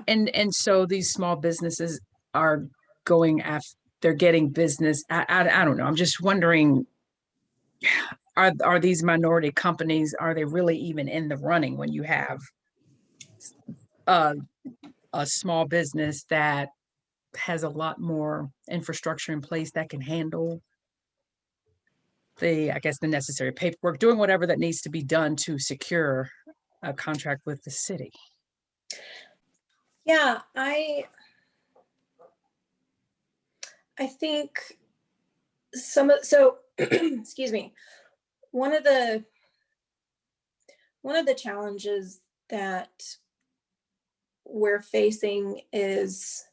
and so these small businesses are going after, they're getting business. I don't know. I'm just wondering, are these minority companies, are they really even in the running when you have a small business that has a lot more infrastructure in place that can handle I guess, the necessary paperwork, doing whatever that needs to be done to secure a contract with the city? yeah, I think excuse me. One of the challenges that we're facing is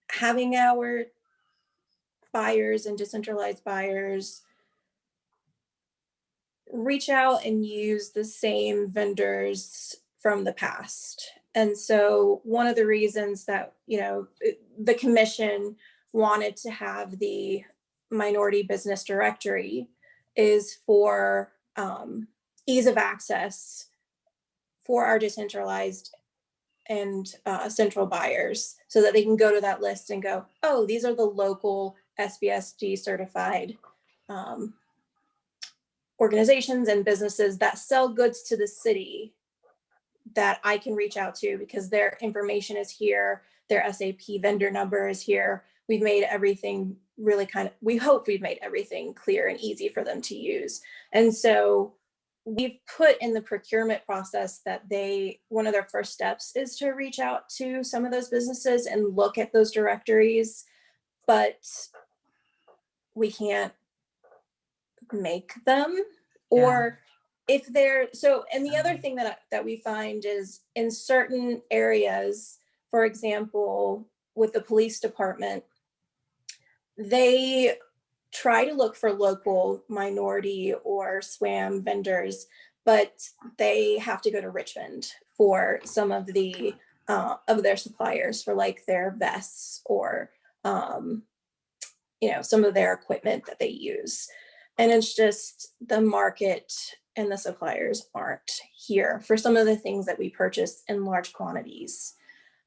having our buyers and decentralized buyers reach out and use the same vendors from the past. And so one of the reasons that, the commission wanted to have the minority business directory is for ease of access for our decentralized and central buyers, so that they can go to that list and go, oh, these are the local SBSD certified organizations and businesses that sell goods to the city that I can reach out to because their information is here, their SAP vendor number is here. We've made everything really we hope we've made everything clear and easy for them to use. And so we've put in the procurement process that one of their first steps is to reach out to some of those businesses and look at those directories, but we can't make them. Or if they're and the other thing that we find is in certain areas, for example, with the police department, they try to look for local minority or SWAM vendors, but they have to go to Richmond for some of the of their suppliers for like their vests or some of their equipment that they use. And it's just the market and the suppliers aren't here for some of the things that we purchase in large quantities.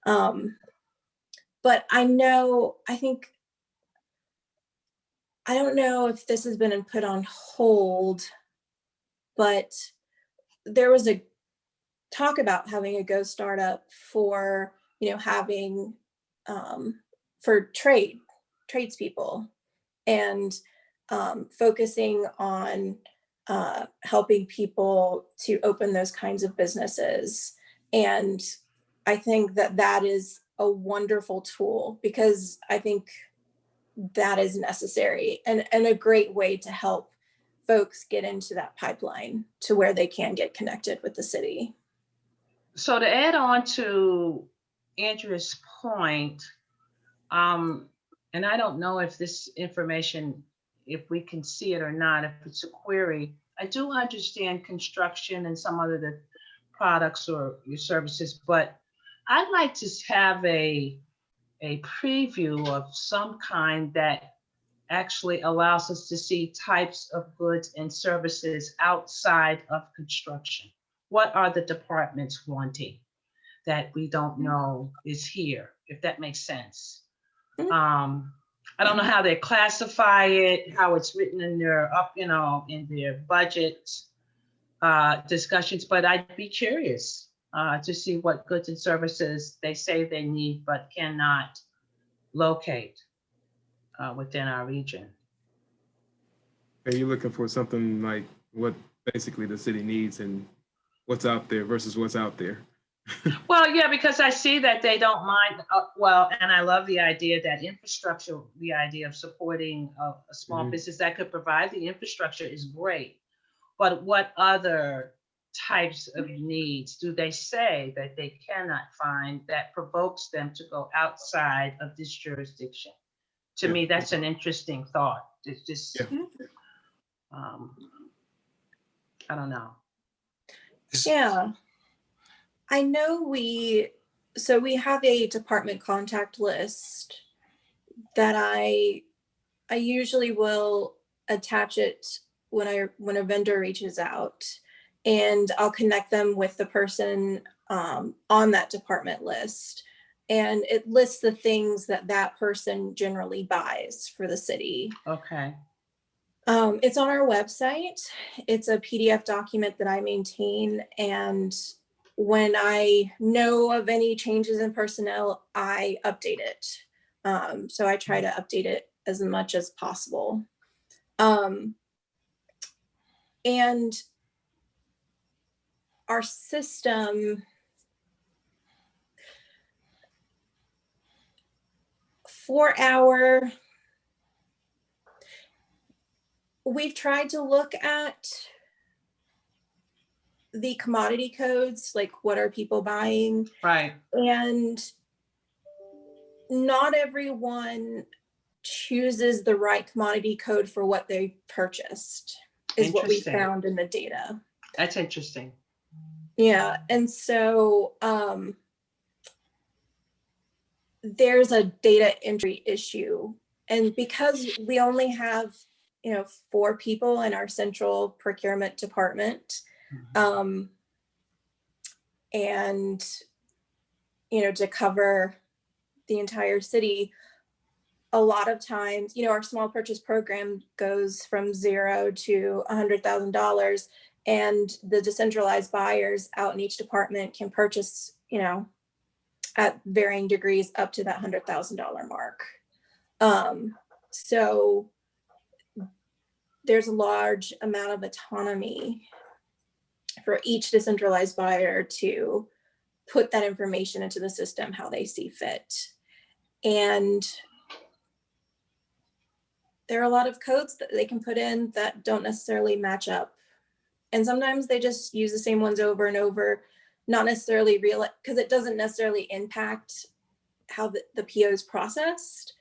But I don't know if this has been put on hold, but there was a talk about having a Go startup for, having for tradespeople and focusing on helping people to open those kinds of businesses. And I think that is a wonderful tool because I think that is necessary and a great way to help folks get into that pipeline to where they can get connected with the city. So to add on to Andrea's point, and I don't know if this information, if we can see it or not, if it's a query, I do understand construction and some other the products or your services, but I'd like to have a preview of some kind that actually allows us to see types of goods and services outside of construction. What are the departments wanting that we don't know is here, if that makes sense? I don't know how they classify it, how it's written in their in their budget discussions, but I'd be curious to see what goods and services they say they need but cannot locate within our region. Are you looking for something like what basically the city needs and what's out there versus what's out there. Well, yeah, because I see that they don't mind, well, and I love the idea that infrastructure, the idea of supporting a small Mhm. business that could provide the infrastructure is great. But what other types of needs do they say that they cannot find that provokes them to go outside of this jurisdiction? To Yeah. me, that's an interesting thought. It's just, Yeah. I don't know. Yeah. I know so we have a department contact list that I usually will attach it when a vendor reaches out, and I'll connect them with the person on that department list. And it lists the things that that person generally buys for the city. Okay. It's on our website. It's a PDF document that I maintain, and when I know of any changes in personnel, I update it. So I try to update it as much as possible. And our system we've tried to look at the commodity codes, like what are people buying? Right. And not everyone chooses the right commodity code for what they purchased, is what we Interesting. found in the data. That's interesting. Yeah, and so there's a data entry issue. And because we only have, 4 people in our central procurement department, and, to cover the entire city, a lot of times, our small purchase program goes from 0 to $100,000, and the decentralized buyers out in each department can purchase, at varying degrees up to that $100,000 mark. So there's a large amount of autonomy for each decentralized buyer to put that information into the system how they see fit. And there are a lot of codes that they can put in that don't necessarily match up. And sometimes they just use the same ones over and over, not necessarily real, because it doesn't necessarily impact how the PO is processed.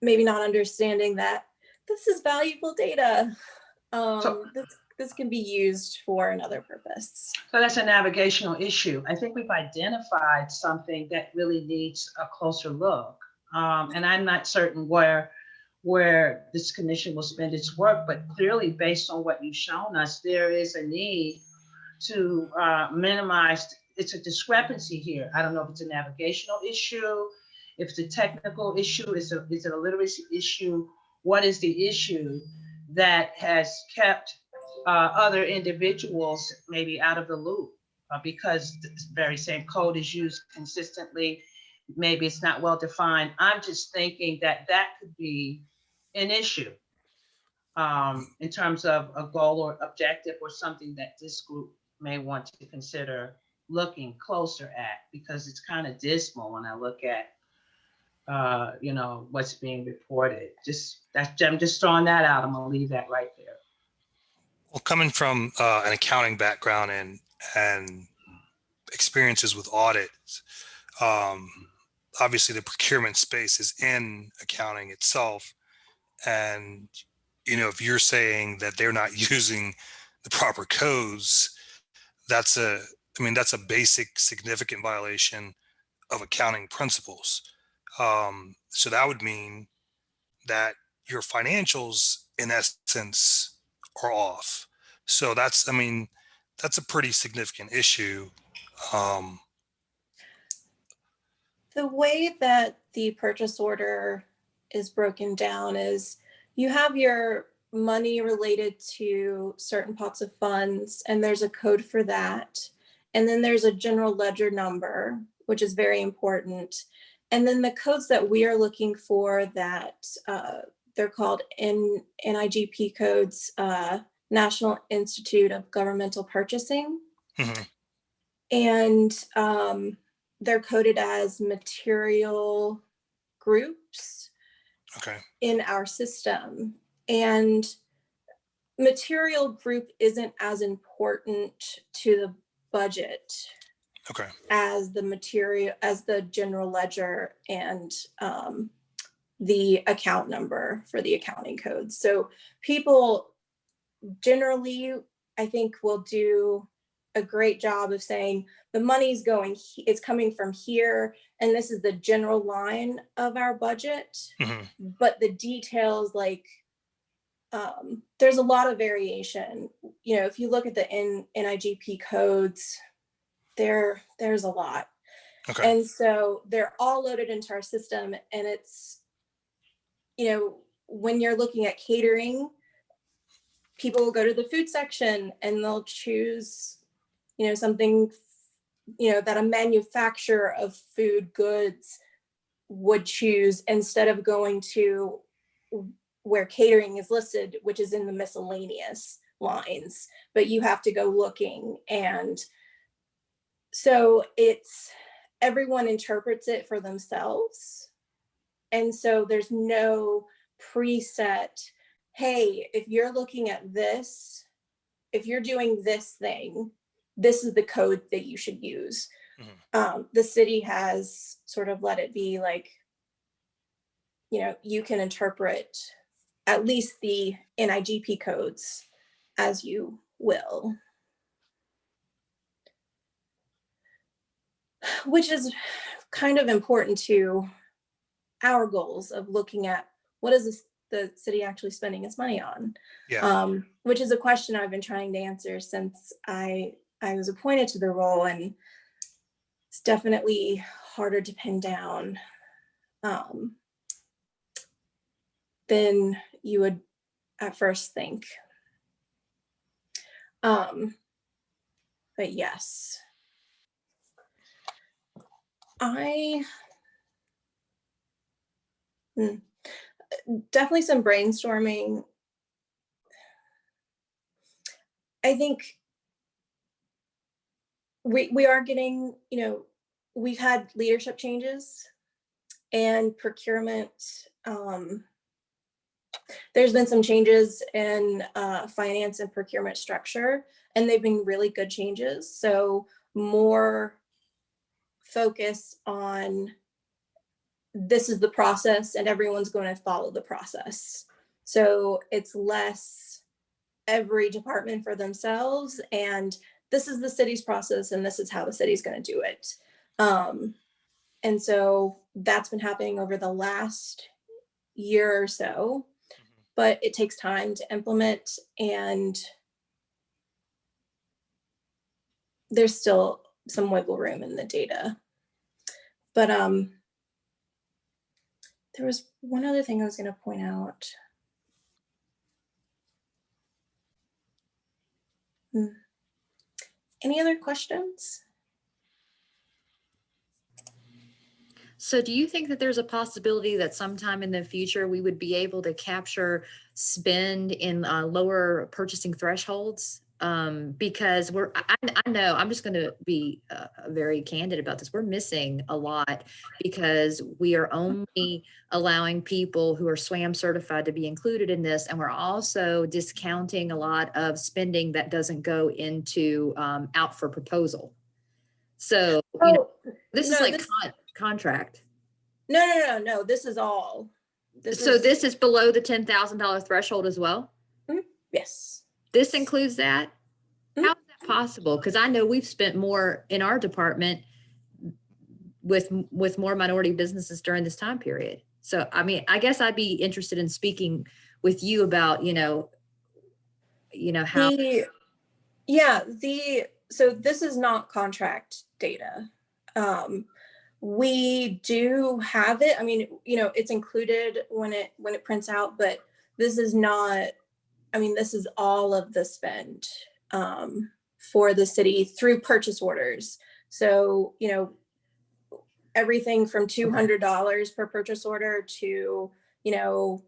Maybe not understanding that this is valuable data. This can be used for another purpose. So that's a navigational issue. I think we've identified something that really needs a closer look. And I'm not certain where this commission will spend its work, but clearly based on what you've shown us, there is a need to minimize, it's a discrepancy here. I don't know if it's a navigational issue, if it's a technical issue, is it a literacy issue? What is the issue that has kept other individuals maybe out of the loop because the very same code is used consistently? Maybe it's not well defined. I'm just thinking that could be an issue in terms of a goal or objective or something that this group may want to consider looking closer at, because it's kind of dismal when I look at what's being reported. I'm just throwing that out. I'm gonna leave that right there. Well, coming from an accounting background and experiences with audits, obviously the procurement space is in accounting itself. And, if you're saying that they're not using the proper codes, that's a basic significant violation of accounting principles. So that would mean that your financials in essence are off. So that's a pretty significant issue. The way that the purchase order is broken down is you have your money related to certain pots of funds, and there's a code for that. And then there's a general ledger number, which is very important. And then the codes that we are looking for that they're called NIGP codes National Institute of Governmental Purchasing. Mhm. And they're coded as material groups Okay. in our system. And material group isn't as important to the budget Okay. as the general ledger and the account number for the accounting code. So people generally, I think, will do a great job of saying the money's it's coming from here, and this is the general line of our budget. Mhm. But the details, like there's a lot of variation. You know, if you look at the NIGP codes, there's a lot. Okay. And so they're all loaded into our system, and it's, you know, when you're looking at catering, people will go to the food section and they'll choose, you know, something, you know, that a manufacturer of food goods would choose instead of going to where catering is listed, which is in the miscellaneous lines, but you have to go looking. And so everyone interprets it for themselves. And so there's no preset, hey, if you're looking at this, if you're doing this thing, this is the code that you should use. The city has sort of let it be like, you know, you can interpret at least the NIGP codes as you will. Which is kind of important to our goals of looking at what is the city actually spending its money on? Yeah. Which is a question I've been trying to answer since I was appointed to the role, and it's definitely harder to pin down than you would at first think. But yes, definitely some brainstorming. I think we are getting, you know, we've had leadership changes and procurement. There's been some changes in finance and procurement structure, and they've been really good changes. So more focus on this is the process and everyone's going to follow the process. So it's less every department for themselves, and this is the city's process and this is how the city's going to do it. And so that's been happening over the last year or so, but it takes time to implement, and there's still some wiggle room in the data. But there was one other thing I was going to point out. Any other questions? So do you think that there's a possibility that sometime in the future we would be able to capture spend in lower purchasing thresholds? Because I know, I'm just going to be very candid about this. We're missing a lot because we are only allowing people who are SWAM certified to be included in this. And we're also discounting a lot of spending that doesn't go into out for proposal. So, you know, this is like contract. No. This is all. This is below the $10,000 threshold as well? Yes. This includes that? How is that possible? Because I know we've spent more in our department with more minority businesses during this time period. So, I mean, I guess I'd be interested in speaking with you about, you know, how. So this is not contract data. We do have it. I mean, you know, it's included when it prints out, but this is not, I mean, this is all of the spend for the city through purchase orders. So, you know, everything from $200 per purchase order to, you know,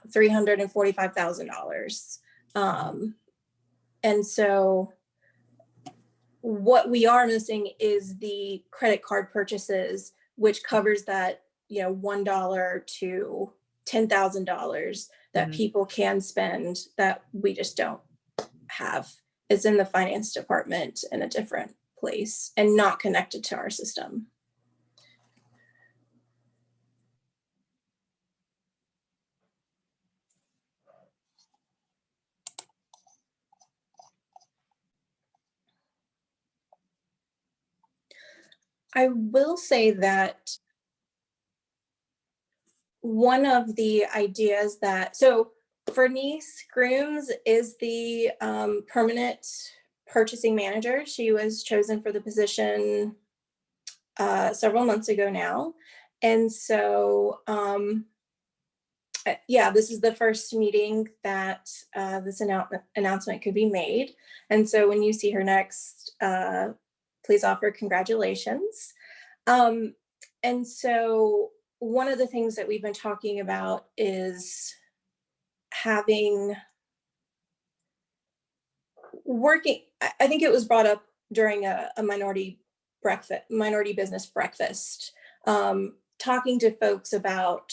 $345,000. And so what we are missing is the credit card purchases, which covers that, you know, $1 to $10,000 that Mhm. people can spend that we just don't have. It's in the finance department in a different place and not connected to our system. I will say that one of the ideas that, so Vernice Grooms is the permanent purchasing manager. She was chosen for the position several months ago now. And so, yeah, this is the first meeting that this announcement could be made. And so when you see her next, please offer congratulations. And so one of the things that we've been talking about is working, I think it was brought up during a minority business breakfast, talking to folks about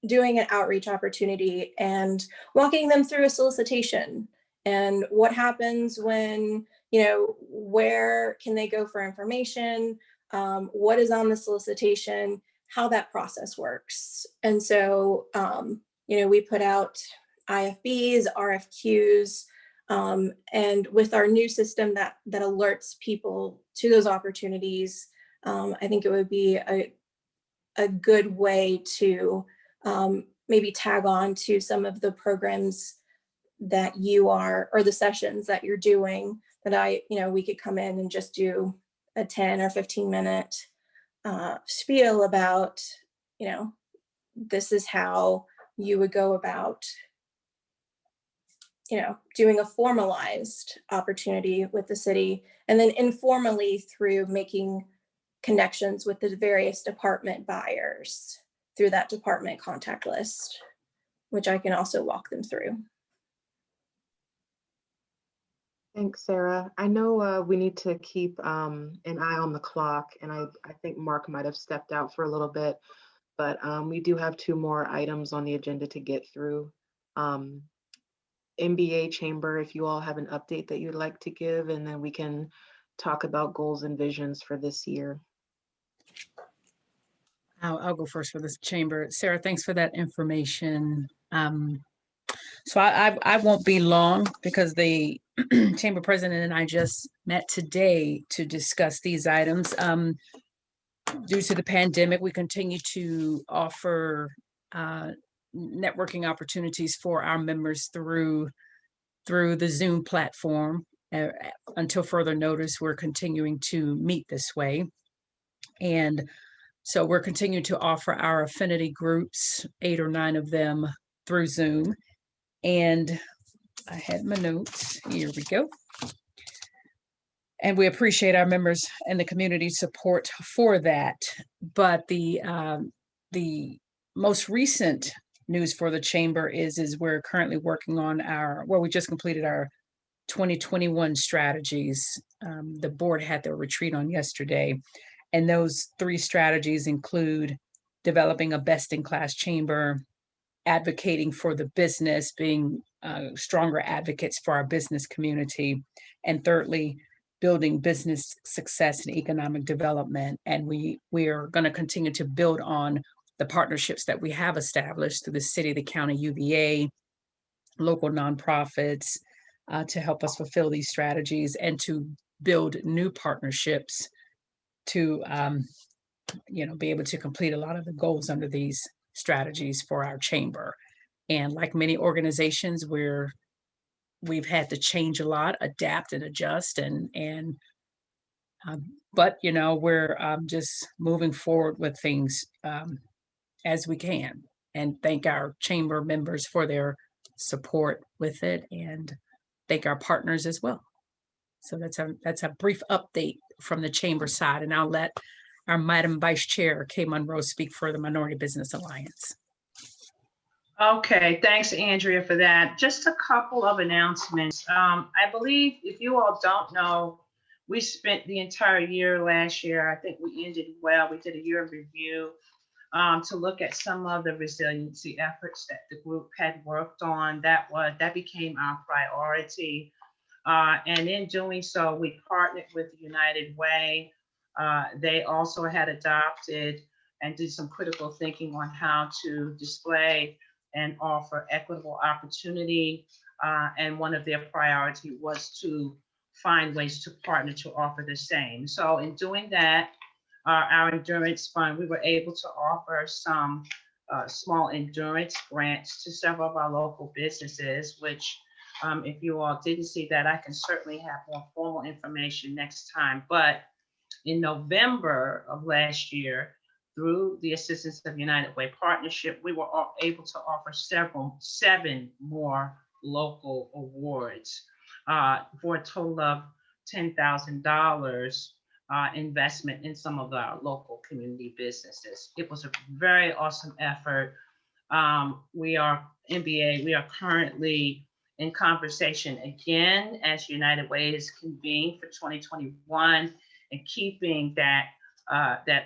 doing an outreach opportunity and walking them through a solicitation and what happens when, you know, where can they go for information, what is on the solicitation, how that process works. And so, you know, we put out IFBs, RFQs, and with our new system that alerts people to those opportunities, I think it would be a good way to maybe tag on to some of the programs that you are, or the sessions that you're doing, that we could come in and just do a 10 or 15 minute spiel about, you know, this is how you would go about, you know, doing a formalized opportunity with the city, and then informally through making connections with the various department buyers through that department contact list, which I can also walk them through. Thanks, Sarah. I know we need to keep an eye on the clock, and I think Mark might have stepped out for a little bit, but we do have 2 more items on the agenda to get through. MBA Chamber, if you all have an update that you'd like to give, and then we can talk about goals and visions for this year. I'll go first for this chamber. Sarah, thanks for that information. So I won't be long because the chamber president and I just met today to discuss these items. Due to the pandemic, we continue to offer networking opportunities for our members through the Zoom platform. Until further notice, we're continuing to meet this way. And so we're continuing to offer our affinity groups, 8 or 9 of them, through Zoom. And I had my notes. Here we go. And we appreciate our members and the community support for that. But the most recent news for the chamber is we're currently working on we just completed our 2021 strategies. The board had their retreat on yesterday. And those 3 strategies include developing a best-in-class chamber, advocating for the business, being stronger advocates for our business community, and thirdly, building business success and economic development. And we are going to continue to build on the partnerships that we have established through the city, the county, UVA, local nonprofits, to help us fulfill these strategies and to build new partnerships to be able to complete a lot of the goals under these strategies for our chamber. And like many organizations, we've had to change a lot, adapt and adjust, but we're just moving forward with things as we can, and thank our chamber members for their support with it, and thank our partners as well. So that's a brief update from the chamber side, and I'll let our Madam Vice Chair, Kay Monroe, speak for the Minority Business Alliance. Okay, thanks, Andrea, for that. Just a couple of announcements. I believe, if you all don't know, we spent the entire year last year, I think we ended well. We did a year review to look at some of the resiliency efforts that the group had worked on. That became our priority. And in doing so, we partnered with United Way. They also had adopted and did some critical thinking on how to display and offer equitable opportunity. And one of their priority was to find ways to partner to offer the same. So in doing that, our endurance fund, we were able to offer some small endurance grants to several of our local businesses, which if you all didn't see that, I can certainly have more formal information next time. But in November of last year, through the assistance of United Way Partnership, we were able to offer 7 more local awards for a total of $10,000 investment in some of our local community businesses. It was a very awesome effort. We are currently in conversation again as United Way is convened for 2021 and keeping that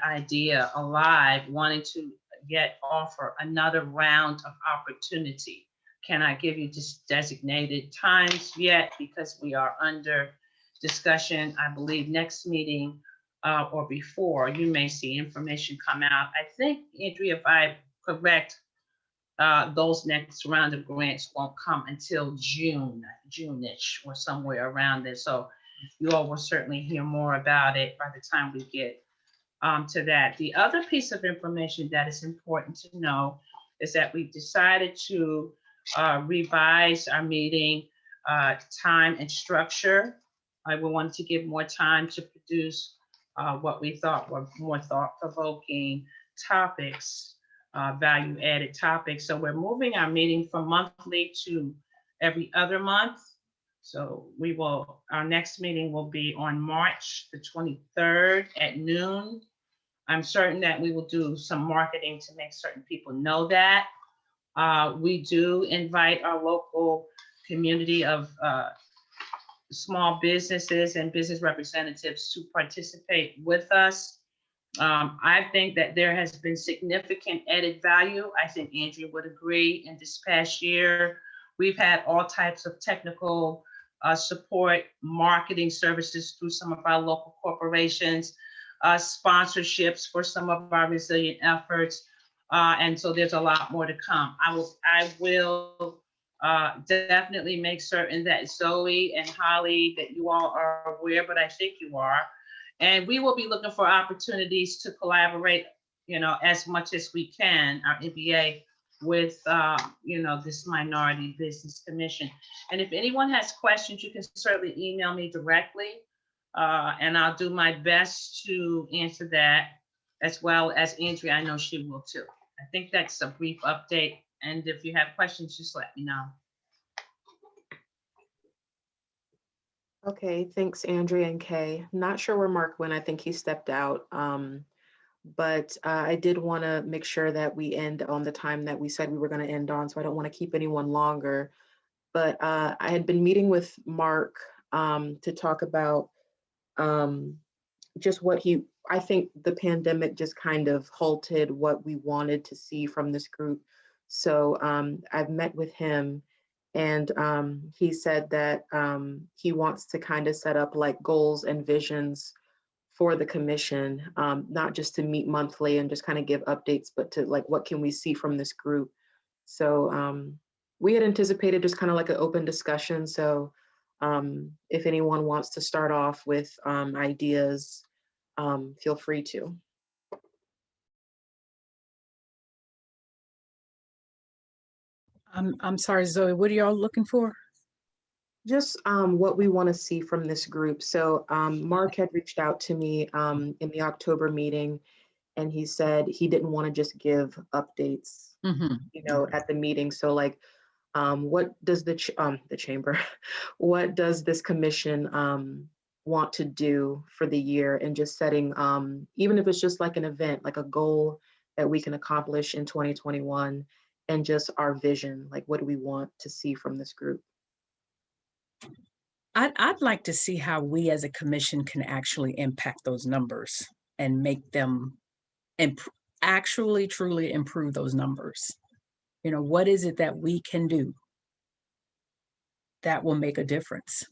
idea alive, wanting to yet offer another round of opportunity. Can I give you just designated times yet? Because we are under discussion. I believe next meeting or before, you may see information come out. I think, Andrea, if I'm correct, those next round of grants won't come until June-ish or somewhere around there. So you all will certainly hear more about it by the time we get to that. The other piece of information that is important to know is that we've decided to revise our meeting time and structure. We wanted to give more time to produce what we thought were more thought-provoking topics, value-added topics. So we're moving our meeting from monthly to every other month. So our next meeting will be on March the 23rd at noon. I'm certain that we will do some marketing to make certain people know that. We do invite our local community of small businesses and business representatives to participate with us. I think that there has been significant added value. I think Andrea would agree. In this past year, we've had all types of technical support, marketing services through some of our local corporations, sponsorships for some of our resilient efforts. And so there's a lot more to come. I will definitely make certain that Zoe and Holly, that you all are aware, but I think you are. And we will be looking for opportunities to collaborate, as much as we can, our MBA, with, this Minority Business Commission. And if anyone has questions, you can certainly email me directly, and I'll do my best to answer that, as well as Andrea, I know she will too. I think that's a brief update. And if you have questions, just let me know. Okay, thanks, Andrea and Kay. Not sure where Mark went. I think he stepped out. But I did want to make sure that we end on the time that we said we were going to end on, so I don't want to keep anyone longer. But I had been meeting with Mark to talk about just I think the pandemic just kind of halted what we wanted to see from this group. So I've met with him, and he said that he wants to kind of set up like goals and visions for the commission, not just to meet monthly and just kind of give updates, but to like, what can we see from this group? So we had anticipated just kind of like an open discussion. So if anyone wants to start off with ideas, feel free to. I'm sorry, Zoe, what are y'all looking for? Just what we want to see from this group. So Mark had reached out to me in the October meeting, and he said he didn't want to just give updates, at the meeting. So like, what does the chamber, what does this commission want to do for the year, and just setting, even if it's just like an event, like a goal that we can accomplish in 2021, and just our vision, like what do we want to see from this group? I'd like to see how we as a commission can actually impact those numbers and make them actually truly improve those numbers. You know, what is it that we can do that will make a difference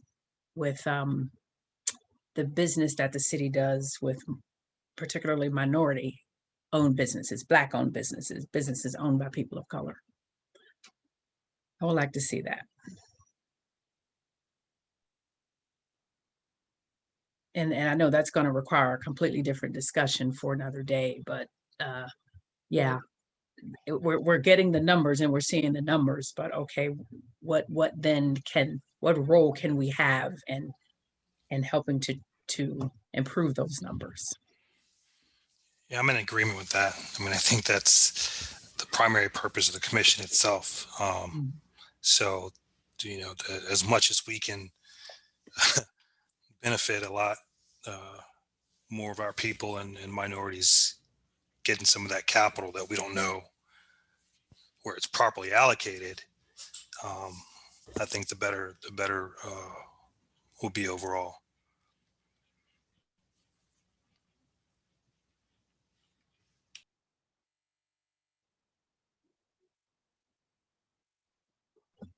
with the business that the city does with particularly minority owned businesses, Black owned businesses, businesses owned by people of color. I would like to see that. And I know that's going to require a completely different discussion for another day, but yeah, we're getting the numbers and we're seeing the numbers, but okay, what role can we have in helping to improve those numbers? Yeah, I'm in agreement with that. I mean, I think that's the primary purpose of the commission itself. So, you know, as much as we can benefit a lot more of our people and minorities getting some of that capital that we don't know where it's properly allocated, I think the better will be overall.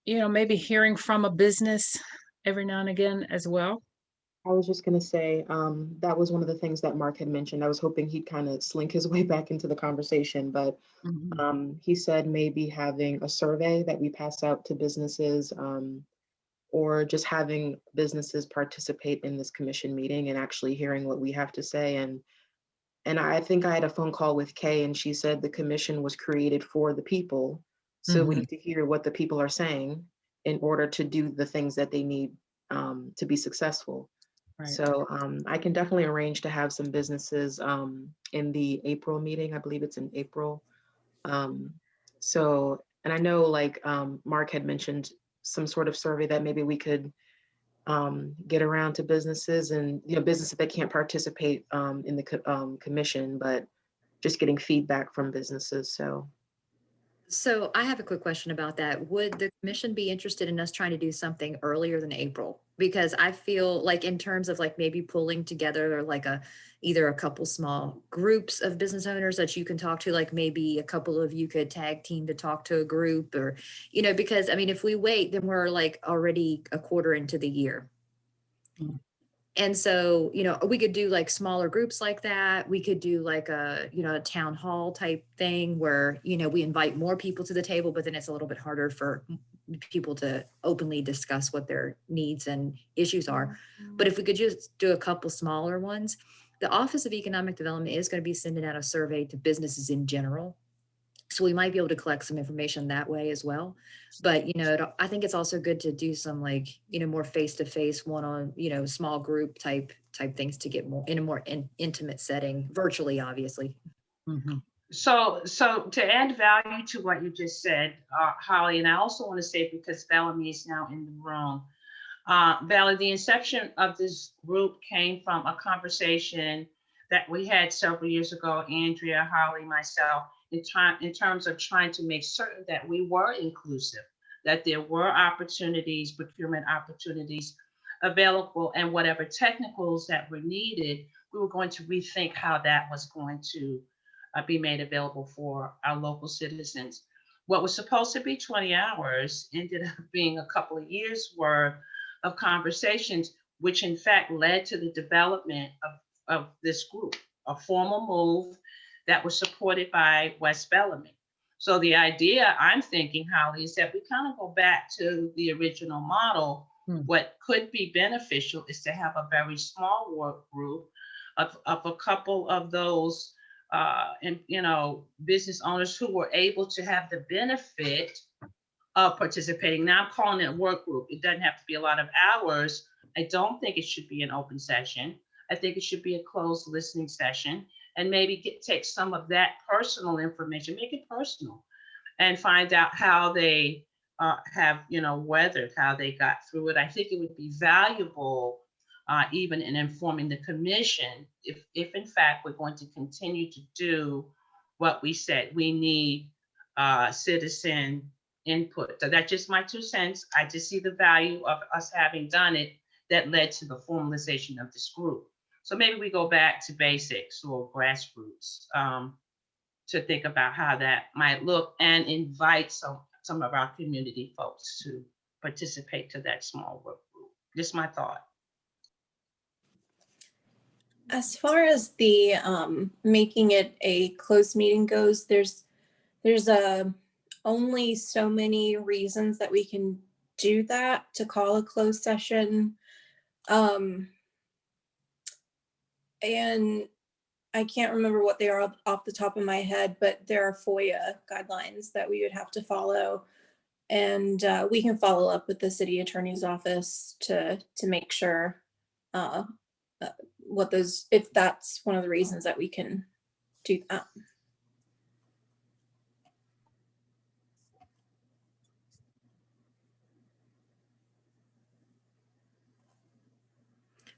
You know, maybe hearing from a business every now and again as well. I was just going to say that was one of the things that Mark had mentioned. I was hoping he'd kind of slink his way back into the conversation, but he said maybe having a survey that we pass out to businesses, or just having businesses participate in this commission meeting and actually hearing what we have to say. And I think I had a phone call with Kay, and she said the commission was created for the people. So we need to hear what the people are saying in order to do the things that they need to be successful. Right. So I can definitely arrange to have some businesses in the April meeting. I believe it's in April. So, and I know like Mark had mentioned some sort of survey that maybe we could get around to businesses, and, you know, businesses that can't participate in the commission, but just getting feedback from businesses. So I have a quick question about that. Would the commission be interested in us trying to do something earlier than April? Because I feel like in terms of like maybe pulling together like either a couple small groups of business owners that you can talk to, like maybe a couple of you could tag team to talk to a group, or, you know, because I mean, if we wait, then we're like already a quarter into the year. And so, you know, we could do like smaller groups like that. We could do like a, you know, a town hall type thing where, you know, we invite more people to the table, but then it's a little bit harder for people to openly discuss what their needs and issues are. But if we could just do a couple smaller ones, the Office of Economic Development is going to be sending out a survey to businesses in general. So we might be able to collect some information that way as well. But, you know, I think it's also good to do some like, you know, more face-to-face one-on, you know, small group type things to get more in a more intimate setting, virtually, obviously. So to add value to what you just said, Holly, and I also want to say, because Bellamy is now in the room, Valerie, the inception of this group came from a conversation that we had several years ago, Andrea, Holly, myself, in terms of trying to make certain that we were inclusive, that there were opportunities, procurement opportunities available, and whatever technicals that were needed, we were going to rethink how that was going to be made available for our local citizens. What was supposed to be 20 hours ended up being a couple of years worth of conversations, which in fact led to the development of this group, a formal move that was supported by West Bellamy. So the idea I'm thinking, Holly, is that we kind of go back to the original model. What could be beneficial is to have a very small work group of a couple of those and, you know, business owners who were able to have the benefit of participating. Now I'm calling it a work group. It doesn't have to be a lot of hours. I don't think it should be an open session. I think it should be a closed listening session, and maybe take some of that personal information, make it personal, and find out how they have, you know, weathered, how they got through it. I think it would be valuable even in informing the commission if in fact we're going to continue to do what we said. We need citizen input. So that's just my 2 cents. I just see the value of us having done it that led to the formalization of this group. So maybe we go back to basics or grassroots to think about how that might look and invite some of our community folks to participate to that small work group. Just my thought. As far as the making it a closed meeting goes, there's only so many reasons that we can do that to call a closed session. And I can't remember what they are off the top of my head, but there are FOIA guidelines that we would have to follow. And we can follow up with the city attorney's office to make sure what those, if that's one of the reasons that we can do that.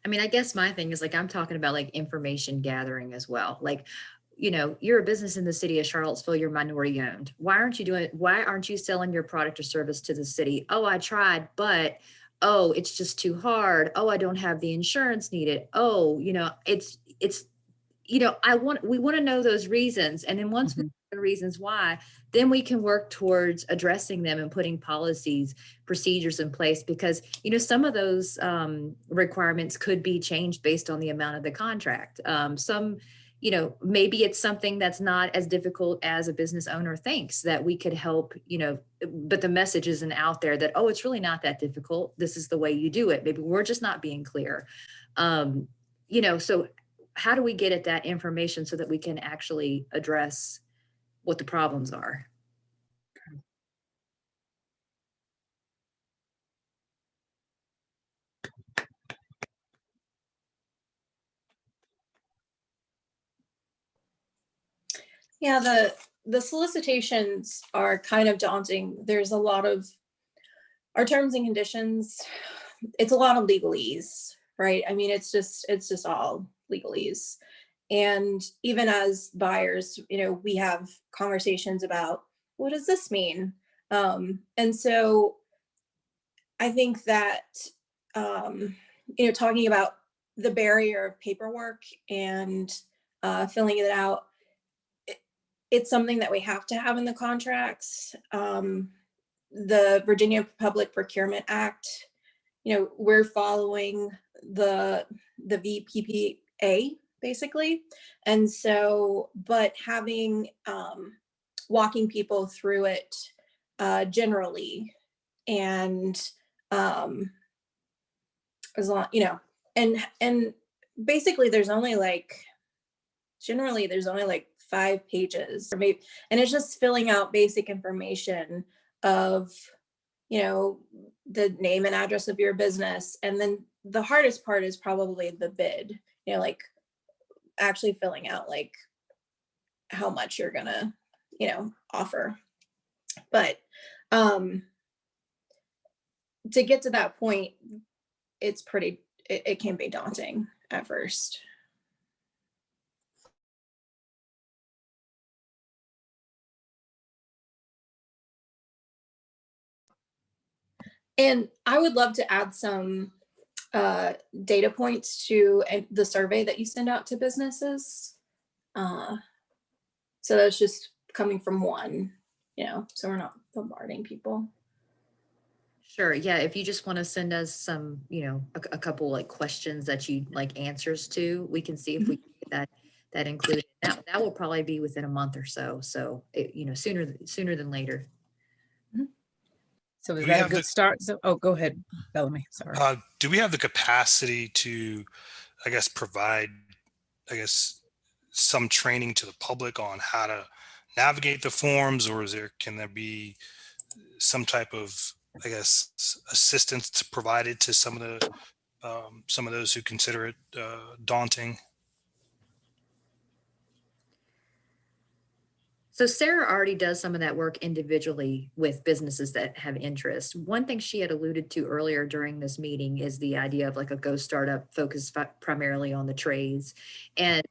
I mean, I guess my thing is like, I'm talking about like information gathering as well. Like, you know, you're a business in the city of Charlottesville, you're minority owned. Why aren't you selling your product or service to the city? Oh, I tried, but oh, it's just too hard. Oh, I don't have the insurance needed. Oh, you know, we want to know those reasons. And then once we know the reasons why, then we can work towards addressing them and putting policies, procedures in place, because, you know, some of those requirements could be changed based on the amount of the contract. Some, you know, maybe it's something that's not as difficult as a business owner thinks that we could help, you know, but the message isn't out there that, oh, it's really not that difficult. This is the way you do it. Maybe we're just not being clear. You know, so how do we get at that information so that we can actually address what the problems are? Yeah, the solicitations are kind of daunting. There's a lot of our terms and conditions. It's a lot of legalese, right? I mean, it's just all legalese. And even as buyers, you know, we have conversations about what does this mean? And so I think that, you know, talking about the barrier of paperwork and filling it out, it's something that we have to have in the contracts. The Virginia Public Procurement Act, you know, we're following the VPPA basically. And so, but having, walking people through it generally, and as long, you know, and basically there's only like, generally there's only like 5 pages or maybe, and it's just filling out basic information of, you know, the name and address of your business. And then the hardest part is probably the bid, you know, like actually filling out like how much you're gonna, you know, offer. But to get to that point, it's pretty, it can be daunting at first. And I would love to add some data points to the survey that you send out to businesses. So that's just coming from one, you know, so we're not bombarding people. Sure. Yeah. If you just want to send us some, you know, a couple like questions that you like answers to, we can see if we can get that included. That will probably be within a month or so. So, you know, sooner than later. So is Do we that a have good the- start? So, oh, go ahead, Bellamy, sorry. Do we have the capacity to, I guess, provide, I guess, some training to the public on how to navigate the forms, or can there be some type of, I guess, assistance provided to some of those who consider it daunting? So Sarah already does some of that work individually with businesses that have interest. One thing she had alluded to earlier during this meeting is the idea of like a Go Startup focused primarily on the trades. And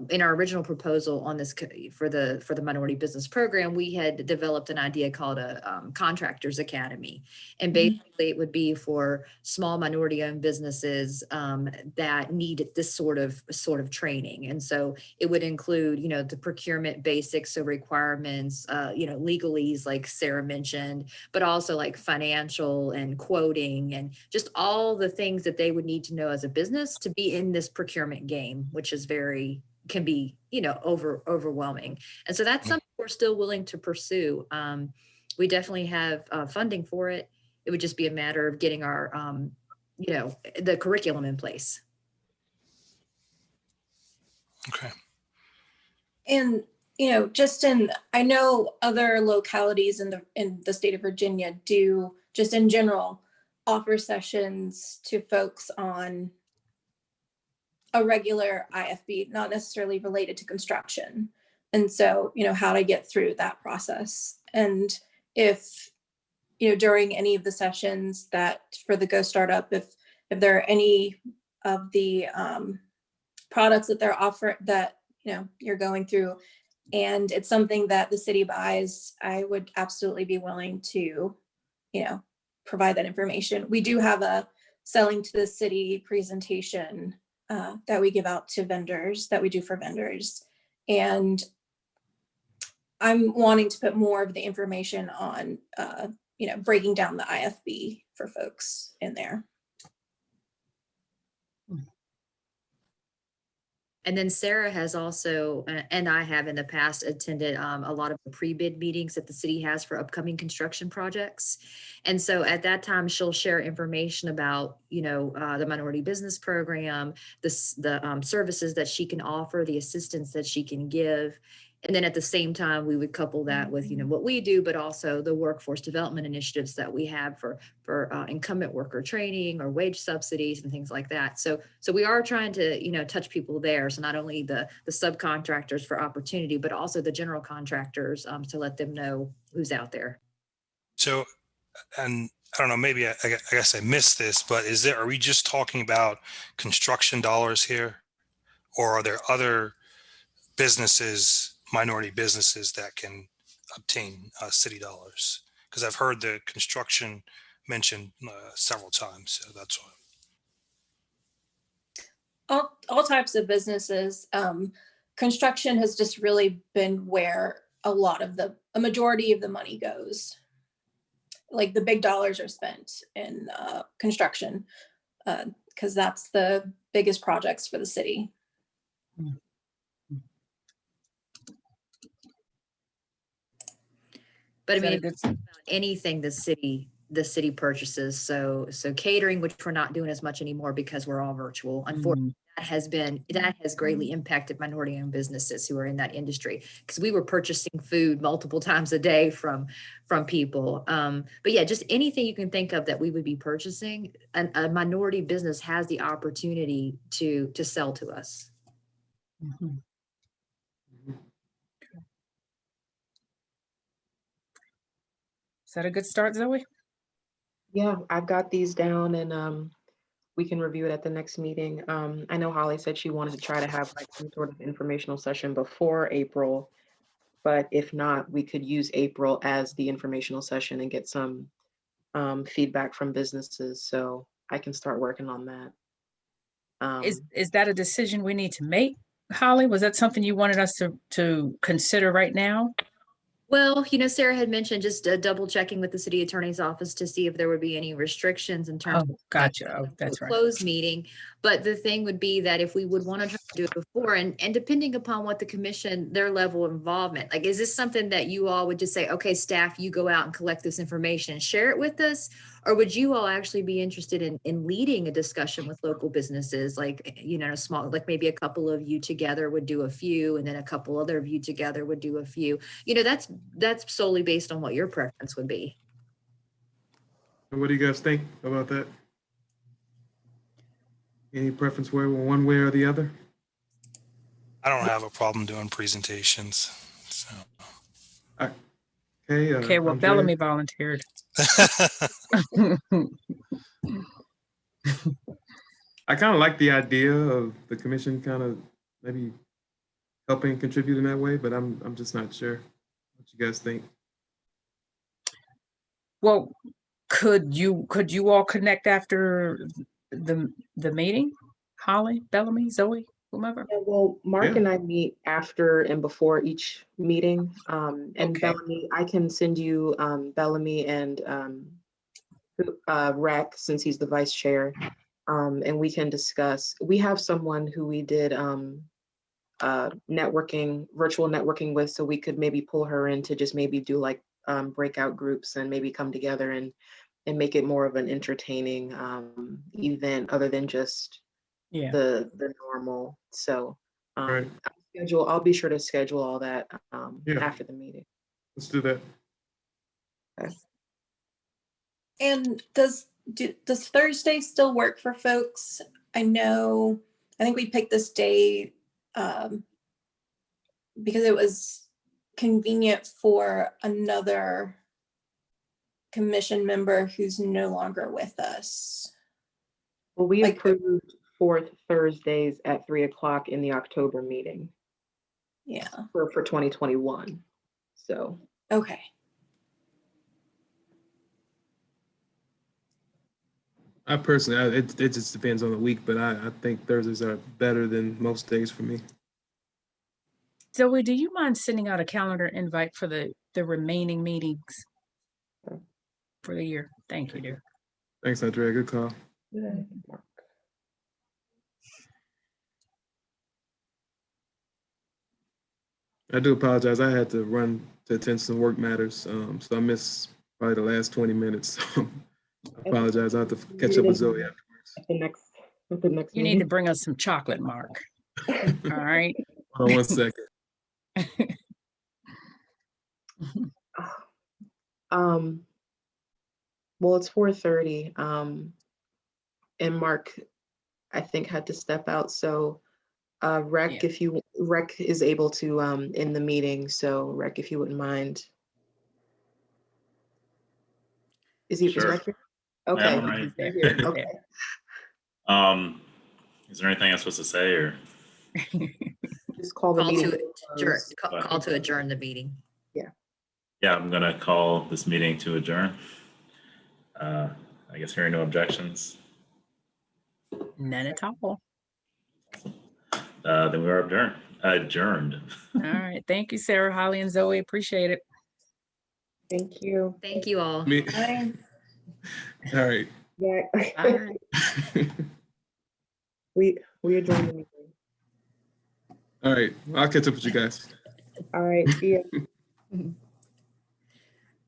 in our original proposal on this for the minority business program, we had developed an idea called a contractors academy. And basically it would be for small minority owned businesses that need this sort of training. And so it would include, the procurement basics, so requirements, legalese like Sarah mentioned, but also like financial and quoting and just all the things that they would need to know as a business to be in this procurement game, which is can be, overwhelming. And so that's something we're still willing to pursue. We definitely have funding for it. It would just be a matter of getting our, the curriculum in place. Okay. And, I know other localities in the state of Virginia do just in general offer sessions to folks on a regular IFB, not necessarily related to construction. And so, how to get through that process. And if, during any of the sessions that for the Go Startup, if there are any of the products that they're offering that, you're going through, and it's something that the city buys, I would absolutely be willing to, provide that information. We do have a selling to the city presentation that we give out to vendors, that we do for vendors. And I'm wanting to put more of the information on, breaking down the IFB for folks in there. And then Sarah has also, and I have in the past attended a lot of the pre-bid meetings that the city has for upcoming construction projects. And so at that time, she'll share information about, the minority business program, the services that she can offer, the assistance that she can give. And then at the same time, we would couple that with, what we do, but also the workforce development initiatives that we have for incumbent worker training or wage subsidies and things like that. So we are trying to, touch people there. So not only the subcontractors for opportunity, but also the general contractors to let them know who's out there. So, and I don't know, maybe I guess I missed this, but are we just talking about construction dollars here? Or are there other businesses, minority businesses that can obtain city dollars? Because I've heard the construction mentioned several times, so that's why. All types of businesses. Construction has just really been where a majority of the money goes. Like the big dollars are spent in construction because that's the biggest projects for the city. But I mean, anything the city purchases. So catering, which we're not doing as much anymore because we're all virtual. Unfortunately, that has greatly impacted minority owned businesses who are in that industry, because we were purchasing food multiple times a day from people. But yeah, just anything you can think of that we would be purchasing, a minority business has the opportunity to sell to us. Mm-hmm. Is that a good start, Zoe? Yeah, I've got these down and we can review it at the next meeting. I know Holly said she wanted to try to have like some sort of informational session before April, but if not, we could use April as the informational session and get some feedback from businesses. So I can start working on that. Is that a decision we need to make, Holly? Was that something you wanted us to consider right now? Well, Sarah had mentioned just double checking with the city attorney's office to see if there would be any restrictions in terms Oh, gotcha. Oh, that's right. closed meeting. But the thing would be that if we would want to try to do it before, and depending upon what the commission, their level of involvement, like, is this something that you all would just say, okay, staff, you go out and collect this information and share it with us? Or would you all actually be interested in leading a discussion with local businesses, like, small, like maybe a couple of you together would do a few, and then a couple other of you together would do a few? That's solely based on what your preference would be. What do you guys think about that? Any preference one way or the other? I don't have a problem doing presentations. So Okay. Okay, well, Andrea? Bellamy volunteered. I kind of like the idea of the commission kind of maybe helping contribute in that way, but I'm just not sure what you guys think. Well, could you all connect after the meeting? Holly, Bellamy, Zoe, whomever? Yeah, well, Mark Yeah. and I meet after and before each meeting. And Okay. Bellamy, I can send you Bellamy and Rec, since he's the vice chair. And we can discuss. We have someone who we did networking, virtual networking with, so we could maybe pull her in to just maybe do like breakout groups and maybe come together and make it more of an entertaining event other than just Yeah. the normal. So Right. I'll be sure to schedule all that Yeah. after the meeting. Let's do that. And does Thursday still work for folks? I think we picked this day because it was convenient for another commission member who's no longer with us. Well, we Like- approved 4th Thursdays at 3:00 in the October meeting Yeah, for 2021. So okay. I personally, it just depends on the week, but I think Thursdays are better than most days for me. Zoe, do you mind sending out a calendar invite for the remaining meetings for the year? Thank you, dear. Thanks, Andrea. Good call. I do apologize. I had to run to attend some work matters, so I missed probably the last 20 minutes. So I apologize. I have to catch up with Zoe afterwards. at the next You need to meeting. bring us some chocolate, Mark. All right. Hold on one second. Well, it's 4:30. And Mark, I think, had to step out. So Rec, Yeah. Rec is able to in the meeting. So Rec, if you wouldn't mind. Is Sure. Rec here? Yeah, Okay. I'm right. He's there. Here, He's okay. Is there anything I'm supposed to say or? Just call the Call meeting. to adjourn, closed. call to adjourn the meeting. Yeah, I'm gonna call this meeting to adjourn. I guess hearing no objections, None at all. then we are adjourned. All right. Thank you, Sarah, Holly, and Zoe. Appreciate it. Thank you. Thank you all. Me. Bye. All right. Yeah. All right. We adjourn the meeting. All right. I'll catch up with you guys. All right. See ya.